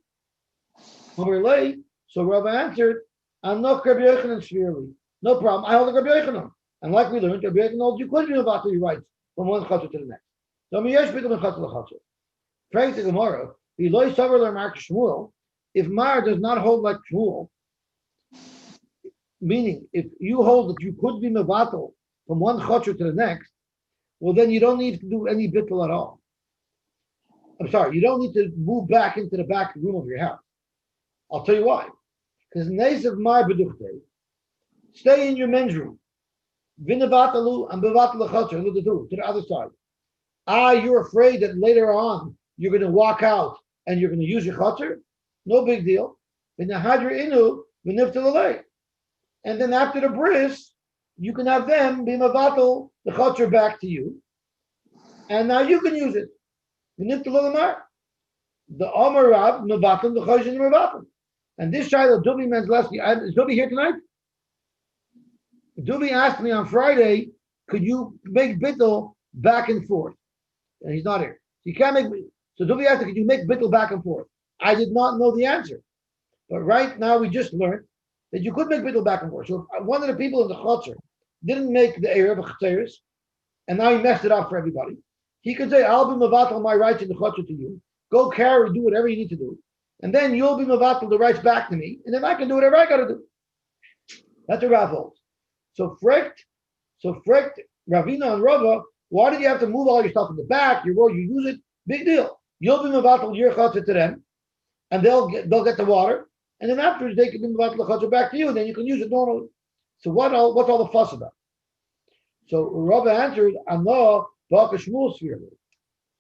Amar Lei, so Rava answered, I'm not Rabbi Yochanan severely. No problem. I hold the Rabbi Yochanan. And like we learned, Rabbi Yochanan holds you could be mevatel your rights from one Chutzer to the next. So Miyesh Bittul Mechutzer L'Chutzer. Praise the Gemara. Eloi Savar Mark Shmuel. If Mar does not hold like Shmuel, meaning if you hold that you could be mevatel from one chutzner to the next, well then you don't need to do any bittul at all. I'm sorry, you don't need to move back into the back room of your house. I'll tell you why. Because Nesav Mar Beduchte, stay in your men's room. Vinavatalu and bevatel chutzner to the other side. You're afraid that later on you're going to walk out and you're going to use your chutzner? No big deal. And then after the bris, you can have them be mevatel the chutzner back to you, and now you can use it. The Amar Rab mevatel the chutzner mevatel. And this child of Dubi Menzelewski, is Dubi here tonight? Dubi asked me on Friday, could you make bittul back and forth? And he's not here. You can't make. So Dubi asked, could you make bittul back and forth? I did not know the answer. But right now we just learned that you could make bittul back and forth. So if one of the people in the chutzner didn't make the eruv of chetzeres, and now he messed it up for everybody, he could say, I'll be mevatel my rights in the chutzner to you. Go carry, do whatever you need to do. And then you'll be mevatel the rights back to me, and then I can do whatever I got to do. That's what Rav holds. So frekt, Ravina and Rava, why did you have to move all your stuff in the back? You use it, big deal. You'll be mevatel your chutzner to them, and they'll get the water, and then afterwards they can be mevatel the chutzner back to you, and then you can use it normally. So what's all the fuss about? So Rabbi answered, "Ano baka Shmuel spherely.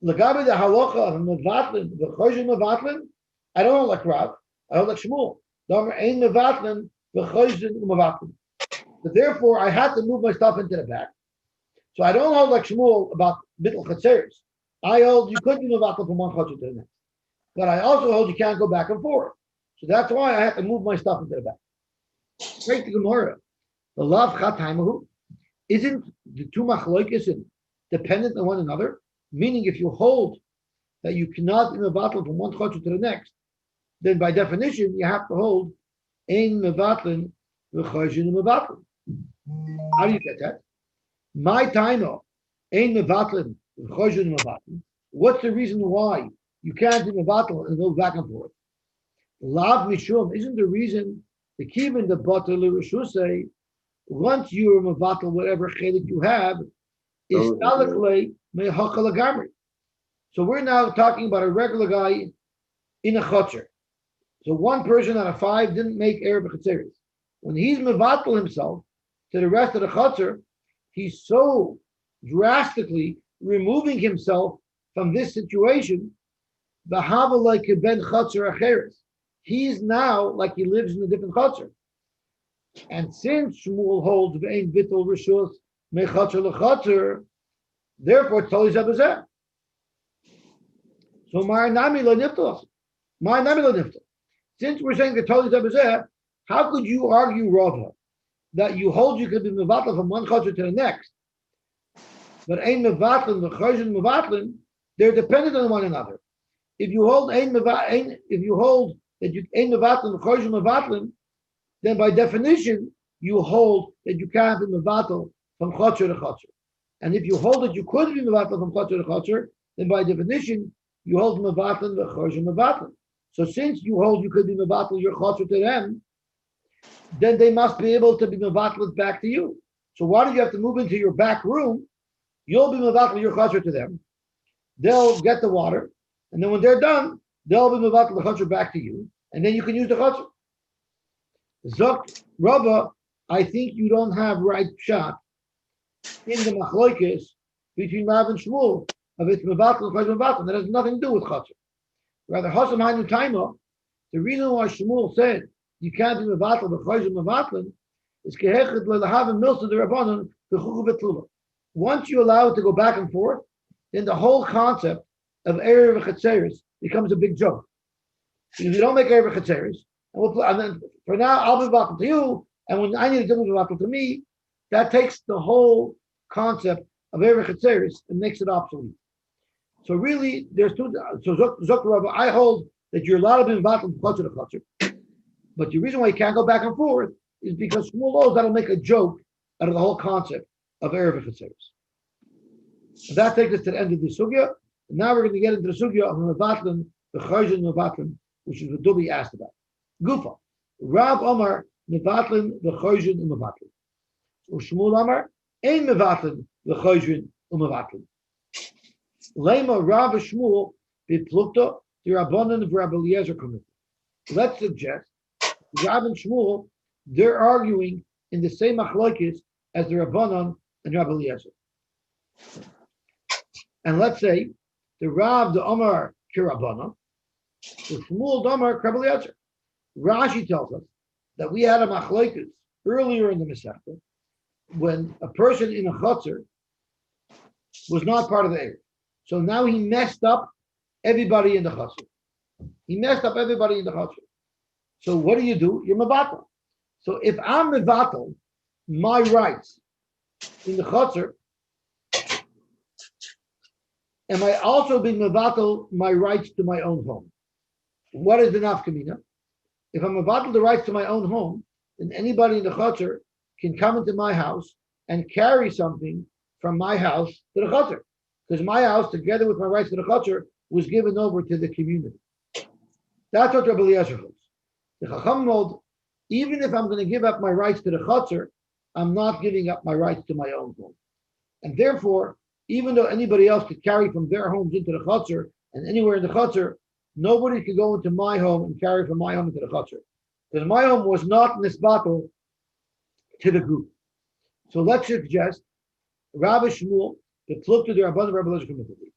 Lagabi the halacha of mevatlin v'choshim mevatlin. I don't hold like Rav. I hold like Shmuel. Damer ein mevatlin v'choshim mevatlin. But therefore, I had to move my stuff into the back. So I don't hold like Shmuel about bittul chatzeres. I hold you could be mevatlin from one chotzer to the next. But I also hold you can't go back and forth. So that's why I have to move my stuff into the back. Straight to Gemara. The love chataimahu. Isn't the two machloikis dependent on one another? Meaning, if you hold that you cannot be mevatlin from one chotzer to the next, then by definition you have to hold ein mevatlin v'choshin mevatlin. How do you get that? My taino ein mevatlin v'choshin mevatlin. What's the reason why you can't be mevatlin and go back and forth? Lav mishum isn't the reason the kivin the batel l'rishusei. Once you are mevatel, whatever chelik you have, is talikle mehachal gamri. So we're now talking about a regular guy in a chotzer. So one person out of five didn't make erev chatzeres. When he's mevatel himself to the rest of the chotzer, he's so drastically removing himself from this situation. Bahava like ben chotzer acheres. He's now like he lives in a different chotzer. And since Shmuel holds ve'ein bittul rishus mechatzer lechatzer, therefore it's totally zabazeh. So ma'anami lo niftal. Ma'anami lo niftal. Since we're saying the totally zabazeh, how could you argue Rava that you hold you could be mevatlin from one chotzer to the next, but ein mevatlin v'choshin mevatlin, they're dependent on one another. If you hold if you hold that you ein mevatlin v'choshin mevatlin, then by definition, you hold that you can't be mevatel from chotzer to chotzer. And if you hold that you could be mevatel from chotzer to chotzer, then by definition, you hold mevatel v'chosher mevatel. So since you hold you could be mevatel your chotzer to them, then they must be able to be mevatel back to you. So why do you have to move into your back room? You'll be mevatel your chotzer to them. They'll get the water, and then when they're done, they'll be mevatel the chotzer back to you, and then you can use the chotzer. Zok Rabba, I think you don't have right shot in the machloikis between Rav and Shmuel of its mevatel and choshen mevatel. That has nothing to do with chotzer. Rather, Hasam Hainu Taima, the reason why Shmuel said you can't be mevatel but choshen mevatel is kehechet lelahavim milsa the rabbanon v'chuchu v'tlula. Once you allow it to go back and forth, then the whole concept of erev chatzeres becomes a big joke. Because you don't make erev chatzeres. And then for now, I'll be mevatel to you, and when I need to do mevatel to me, that takes the whole concept of erev chatzeres and makes it obsolete. So really, there's two. So Zok Rabba, I hold that you're allowed to be mevatel from chotzer to chotzer, but the reason why you can't go back and forth is because Shmuel knows that'll make a joke out of the whole concept of erev chatzeres. So that takes us to the end of the sugya. And now we're going to get into the sugya of mevatel, the choshen mevatel, which is what Dubi asked about. Gufa. Rav Omar mevatlin v'choshin u'mevatlin. Shmuel Omar ein mevatlin v'choshin u'mevatlin. Lema Rav Shmuel beplukta the Rabbanan v'Rabbi Eliezer committee. Let's suggest Rav and Shmuel they're arguing in the same machlokes as the Rabbanan and Rabbi Eliezer. And let's say the Rav the Omar kirabbanan, the Shmuel the Omar Rabbi Eliezer. Rashi tells us that we had a machlokes earlier in the Masechta when a person in a chotzer was not part of the Erev. So now he messed up everybody in the chotzer. He messed up everybody in the chotzer. So what do? You're mevatel. So if I'm mevatel my rights in the chotzer, am I also being mevatel my rights to my own home? What is the nafkamina? If I'm mevatel the rights to my own home, then anybody in the chotzer can come into my house and carry something from my house to the chotzer. Because my house, together with my rights to the chotzer, was given over to the community. That's what Rabbi Eliezer holds. The Chacham holds, even if I'm going to give up my rights to the chotzer, I'm not giving up my rights to my own home. And therefore, even though anybody else could carry from their homes into the chotzer and anywhere in the chotzer, nobody could go into my home and carry from my home into the chotzer. Because my home was not nisbatel to the group. So let's suggest Rabbi Shmuel, the Plukta the Rabban Rabbi Lezer community.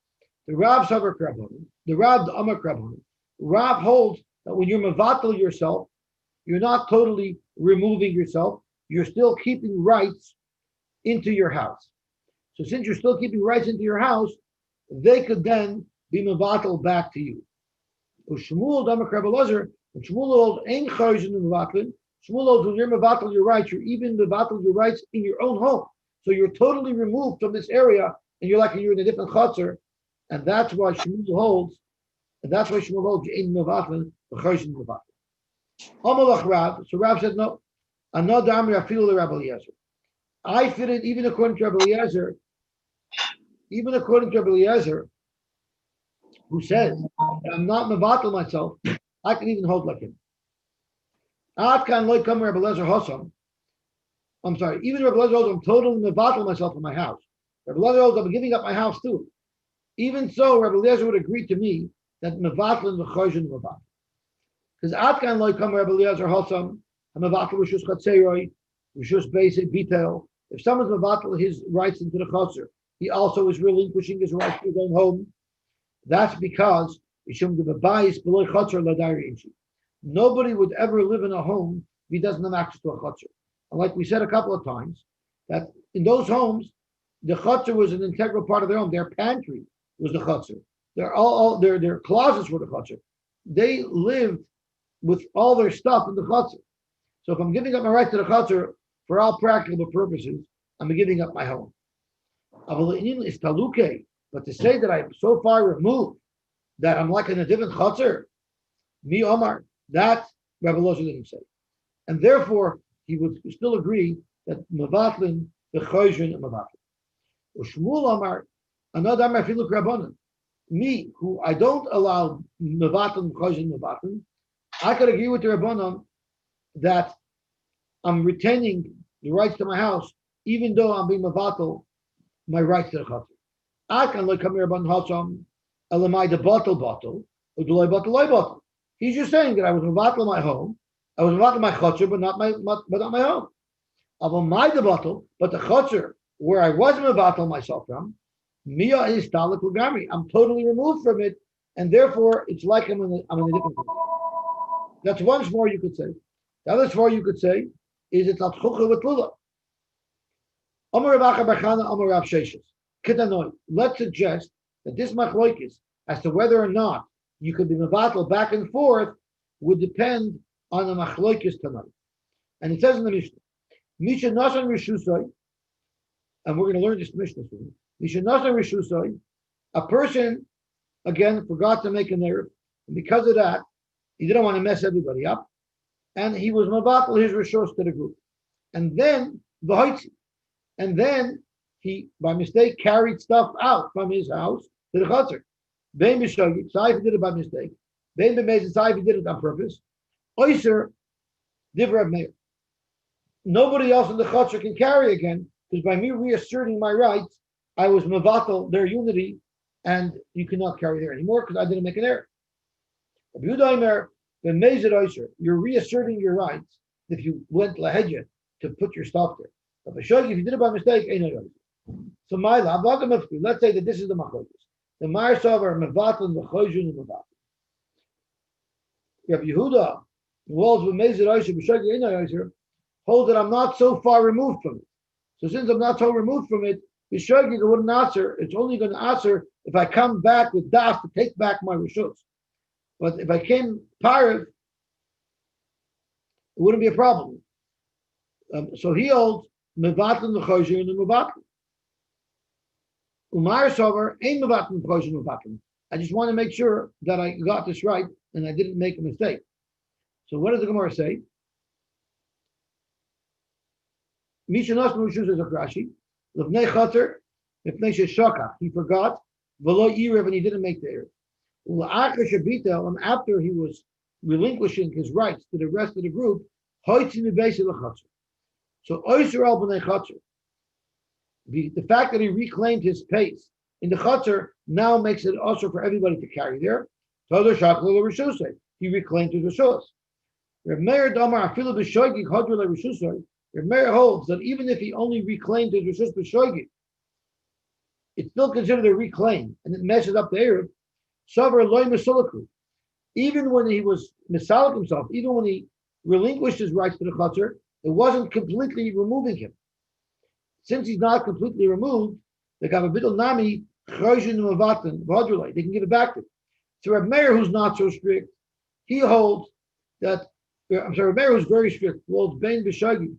The Rab Savar Krabbanim, the Rab the Amar Krabbanim. Rab holds that when you're Mavatal yourself, you're not totally removing yourself, you're still keeping rights into your house. So since you're still keeping rights into your house, they could then be Mavatal back to you. Shmuel the Amar Rabbi Lezer, and Shmuel holds Ein Chayzin Mavatlin. Shmuel holds when you're Mavatal your rights, you're even Mavatal your rights in your own home. So you're totally removed from this area, and you're in a different chutzner, and that's why Shmuel holds. And that's why Shmuel holds in Mavatlin, the Chayzin Mavatlin. Amalach Rab. So Rab said no. Another Amir Afilu the Rabbi Eliezer. I fit it even according to Rabbi Eliezer. Even according to Rabbi Eliezer, who says that I'm not Mavatal myself, I can even hold like him. Atkan loy come Rabbi Eliezer Hossam. I'm sorry, even Rabbi Eliezer holds I'm totally Mavatal myself in my house. Rabbi Eliezer holds I'm giving up my house too. Even so, Rabbi Eliezer would agree to me that Mavatal the Chayzin Mavatal. Because Atkan loy come Rabbi Eliezer Hossam, I'm Mavatal Rishus Chatzeroi, Rishus Basic Detail. If someone's Mavatal his rights into the Chatzar, he also is relinquishing his rights to his own home. That's because nobody would ever live in a home if he doesn't have access to a chutzner. And like we said a couple of times, that in those homes, the chutzner was an integral part of their home. Their pantry was the chutzner. Their closets were the chutzner. They lived with all their stuff in the chutzner. So if I'm giving up my right to the chutzner, for all practical purposes, I'm giving up my home. But to say that I'm so far removed that I'm like in a different chutzner, mi Omar, that Rabbi Eliezer didn't say. And therefore, he would still agree that Mavatlin, the Chayzin, and Mavatlin. Shmuel Omar, another Amar Filuk Rabbanan, me, who I don't allow Mavatlin, Chayzin, Mavatlin, I could agree with the Rabbanan that I'm retaining the rights to my house, even though I'm being Mavatal, my rights to the chutzner. I can look come here about Hassam, Elamai the bottle, Udulai bottle. He's just saying that I was Mavatal my home, I was Mavatal my chutzner, but not my home. I'll my the bottle, but the chutzner where I was Mavatal myself from, Mia is Talak Ugami. I'm totally removed from it, and therefore it's like I'm in a different place. That's one more you could say. The other more you could say is it's Atchucha with Lula. Amar Rav Acha Bar Chana, Amar Rav Sheshes. Let's suggest that this machloikis, as to whether or not you could be mevatel back and forth, would depend on the machloikis tonight. And it says in the Mishnah, Misha Nasan Rishusai, and we're going to learn this Mishnah soon. Misha Nasan Rishusai, a person, again, forgot to make an Eruv, and because of that, he didn't want to mess everybody up, and he was mevatel his Rishus to the group. And then, he, by mistake, carried stuff out from his house to the chutzner. Bein b'shogeg, Saifa did it by mistake. Bein b'mezid, Saifa did it on purpose. Oyser, Divrei Meir. Nobody else in the chutzner can carry again, because by me reasserting my rights, I was mevatel their unity, and you cannot carry there anymore because I didn't make an error. You're reasserting your rights if you went lahedya to put your stuff there. But if you did it by mistake, so my love, let's say that this is the machlokes. The Mar Savar Mevatel the Chayzin and Mevatel. Rabbi Yehuda, the walls of Mezid Oisher B'Shogeg Ein Oisher, hold that I'm not so far removed from it. So since I'm not so removed from it, B'Shogeg it wouldn't answer. It's only going to answer if I come back with das to take back my rishus. But if I came Parav, it wouldn't be a problem. So he holds Mevatel the Chayzin and Mevatel. Umar Sover ain't Mevatel the Chayzin and Mevatel. I just want to make sure that I got this right and I didn't make a mistake. So what does the Gemara say? Mishanos Mushus is a Rashi. Levnei Chater, Levnei Sheshaka. He forgot. V'lo Erev, and he didn't make the Erev. Ula'achar Shabitel, and after he was relinquishing his rights to the rest of the group, Hoitzin Mibesi L'Chater. So Oyser al B'nei Chater. The fact that he reclaimed his pace in the chutzner now makes it also for everybody to carry there. He reclaimed his rishus. Reb Meir holds that even if he only reclaimed his Rishus B'Shoigig, it's still considered a reclaim, and it messes up the Erev. Savar loy misulaku. Even when he was misalik himself, even when he relinquished his rights to the chutzner, it wasn't completely removing him. Since he's not completely removed, they got a bittul nami choshin mavatan v'hadrulay. They can give it back to him. So Reb Meir, who's not so strict, he holds that. Reb Meir, who's very strict, holds bein b'shagi,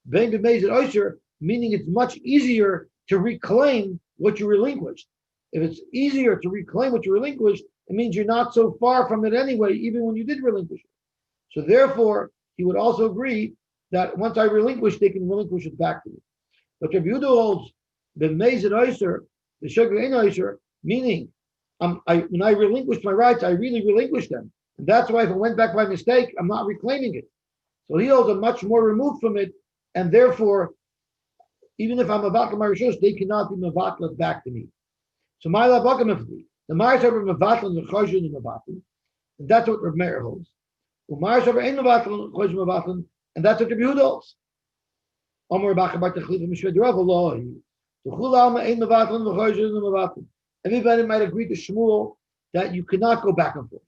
bein b'meizet oisher, meaning it's much easier to reclaim what you relinquished. If it's easier to reclaim what you relinquished, it means you're not so far from it anyway, even when you did relinquish it. So therefore, he would also agree that once I relinquish, they can relinquish it back to me. But Rabbi Yehuda holds the mezid oiser, the sugar in oiser, meaning when I relinquished my rights, I really relinquished them. And that's why if it went back by mistake, I'm not reclaiming it. So he holds a much more removed from it, and therefore, even if I'm mavatal my rishus, they cannot be mavatal back to me. So my labakam the Ma'aser mavatal and the choshin and mavatal, and that's what Reb Meir holds. The Ma'aser ain't mavatal and choshin mavatal, and that's what Reb Yehuda holds. Amar b'achabat techlit mishved Rav Elohi. The chul alma ain't mavatal and the choshin and mavatal. Everybody might agree to Shmuel that you cannot go back and forth.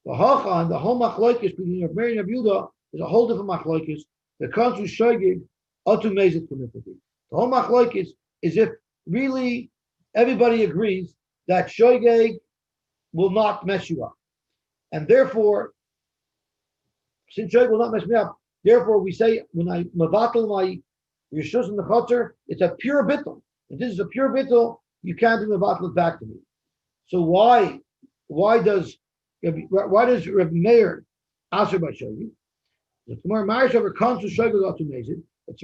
The hacha and the whole machlokes between Reb Meir and Reb Yehuda is a whole different machlokes. The comes with shogig to mezit community. The whole machlokes is if really everybody agrees that shogeg will not mess you up, and therefore, since shogeg will not mess me up, therefore we say when I mavatal my rishus in the chutzner, it's a pure bittul. If this is a pure bittul, you can't do mavatal it back to me. So why does Reb Meir answer by shogeg? It's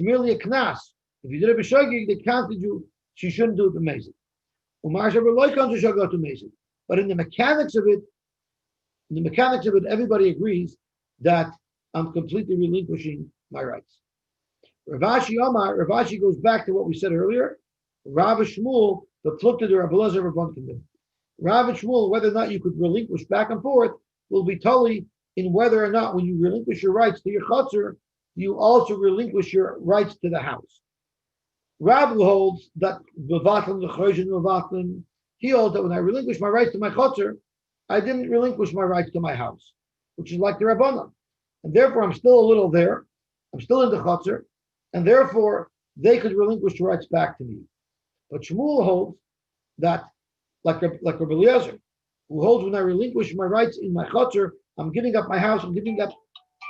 merely a knas. If you did it b'shogeg, they counted you. She shouldn't do it b'mezid. But in the mechanics of it, everybody agrees that I'm completely relinquishing my rights. Ravashi goes back to what we said earlier. Rav Shmuel, the plukta the Rabbi Elazar Rabban Kandem. Rav Shmuel, whether or not you could relinquish back and forth, will be totally in whether or not when you relinquish your rights to your chutzner, you also relinquish your rights to the house. Rav holds that he holds that when I relinquish my rights to my chutzner, I didn't relinquish my rights to my house, which is like the Rabbanan. And therefore, I'm still a little there. I'm still in the chutzner, and therefore, they could relinquish the rights back to me. But Shmuel holds that, like Rabbi Eliezer, who holds when I relinquish my rights in my chutzner, I'm giving up my house, I'm giving up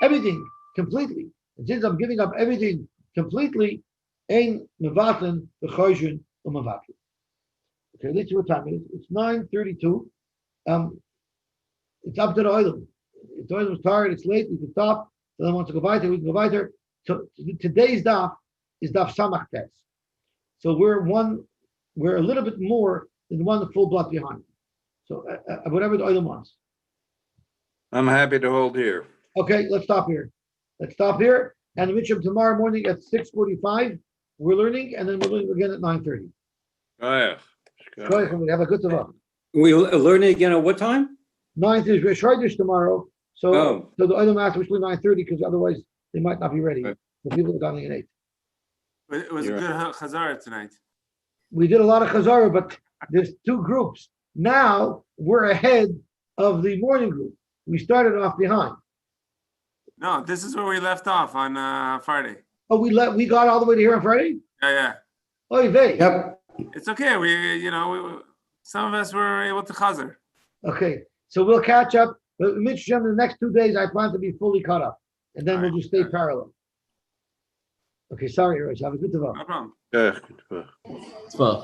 everything completely. And since I'm giving up everything completely, ein mevatan v'choshin u'mevatan. Okay, let's see what time it is. It's 9:32. It's up to the oilam. If the oilam is tired, it's late, we can stop. If the wants to go weiter, we can go weiter. So today's daf is daf samach tes. So we're a little bit more than one full block behind. So whatever the oilam wants. I'm happy to hold here. Okay, let's stop here. And the Mitchum tomorrow morning at 6:45. We're learning, and then we're learning again at 9:30. Oh, yeah. We have a good tavach. We'll learn it again at what time? 9:30. We're Shridish tomorrow. So, Oh. so the other master was 9:30 because otherwise they might not be ready. Right. The people are coming at 8. It was You're a good Chazara tonight. We did a lot of chazara, but there's two groups. Now we're ahead of the morning group. We started off behind. No, this is where we left off on Friday. Oh, we got all the way to here on Friday? Yeah. Oh, vey. Yep. It's okay. Some of us were able to Chazar. Okay, so we'll catch up. But Mitch, in the next 2 days, I plan to be fully caught up, and then All we'll right. just stay parallel. Okay, sorry, Royce. Have a good day. No problem. Yeah, good. Well.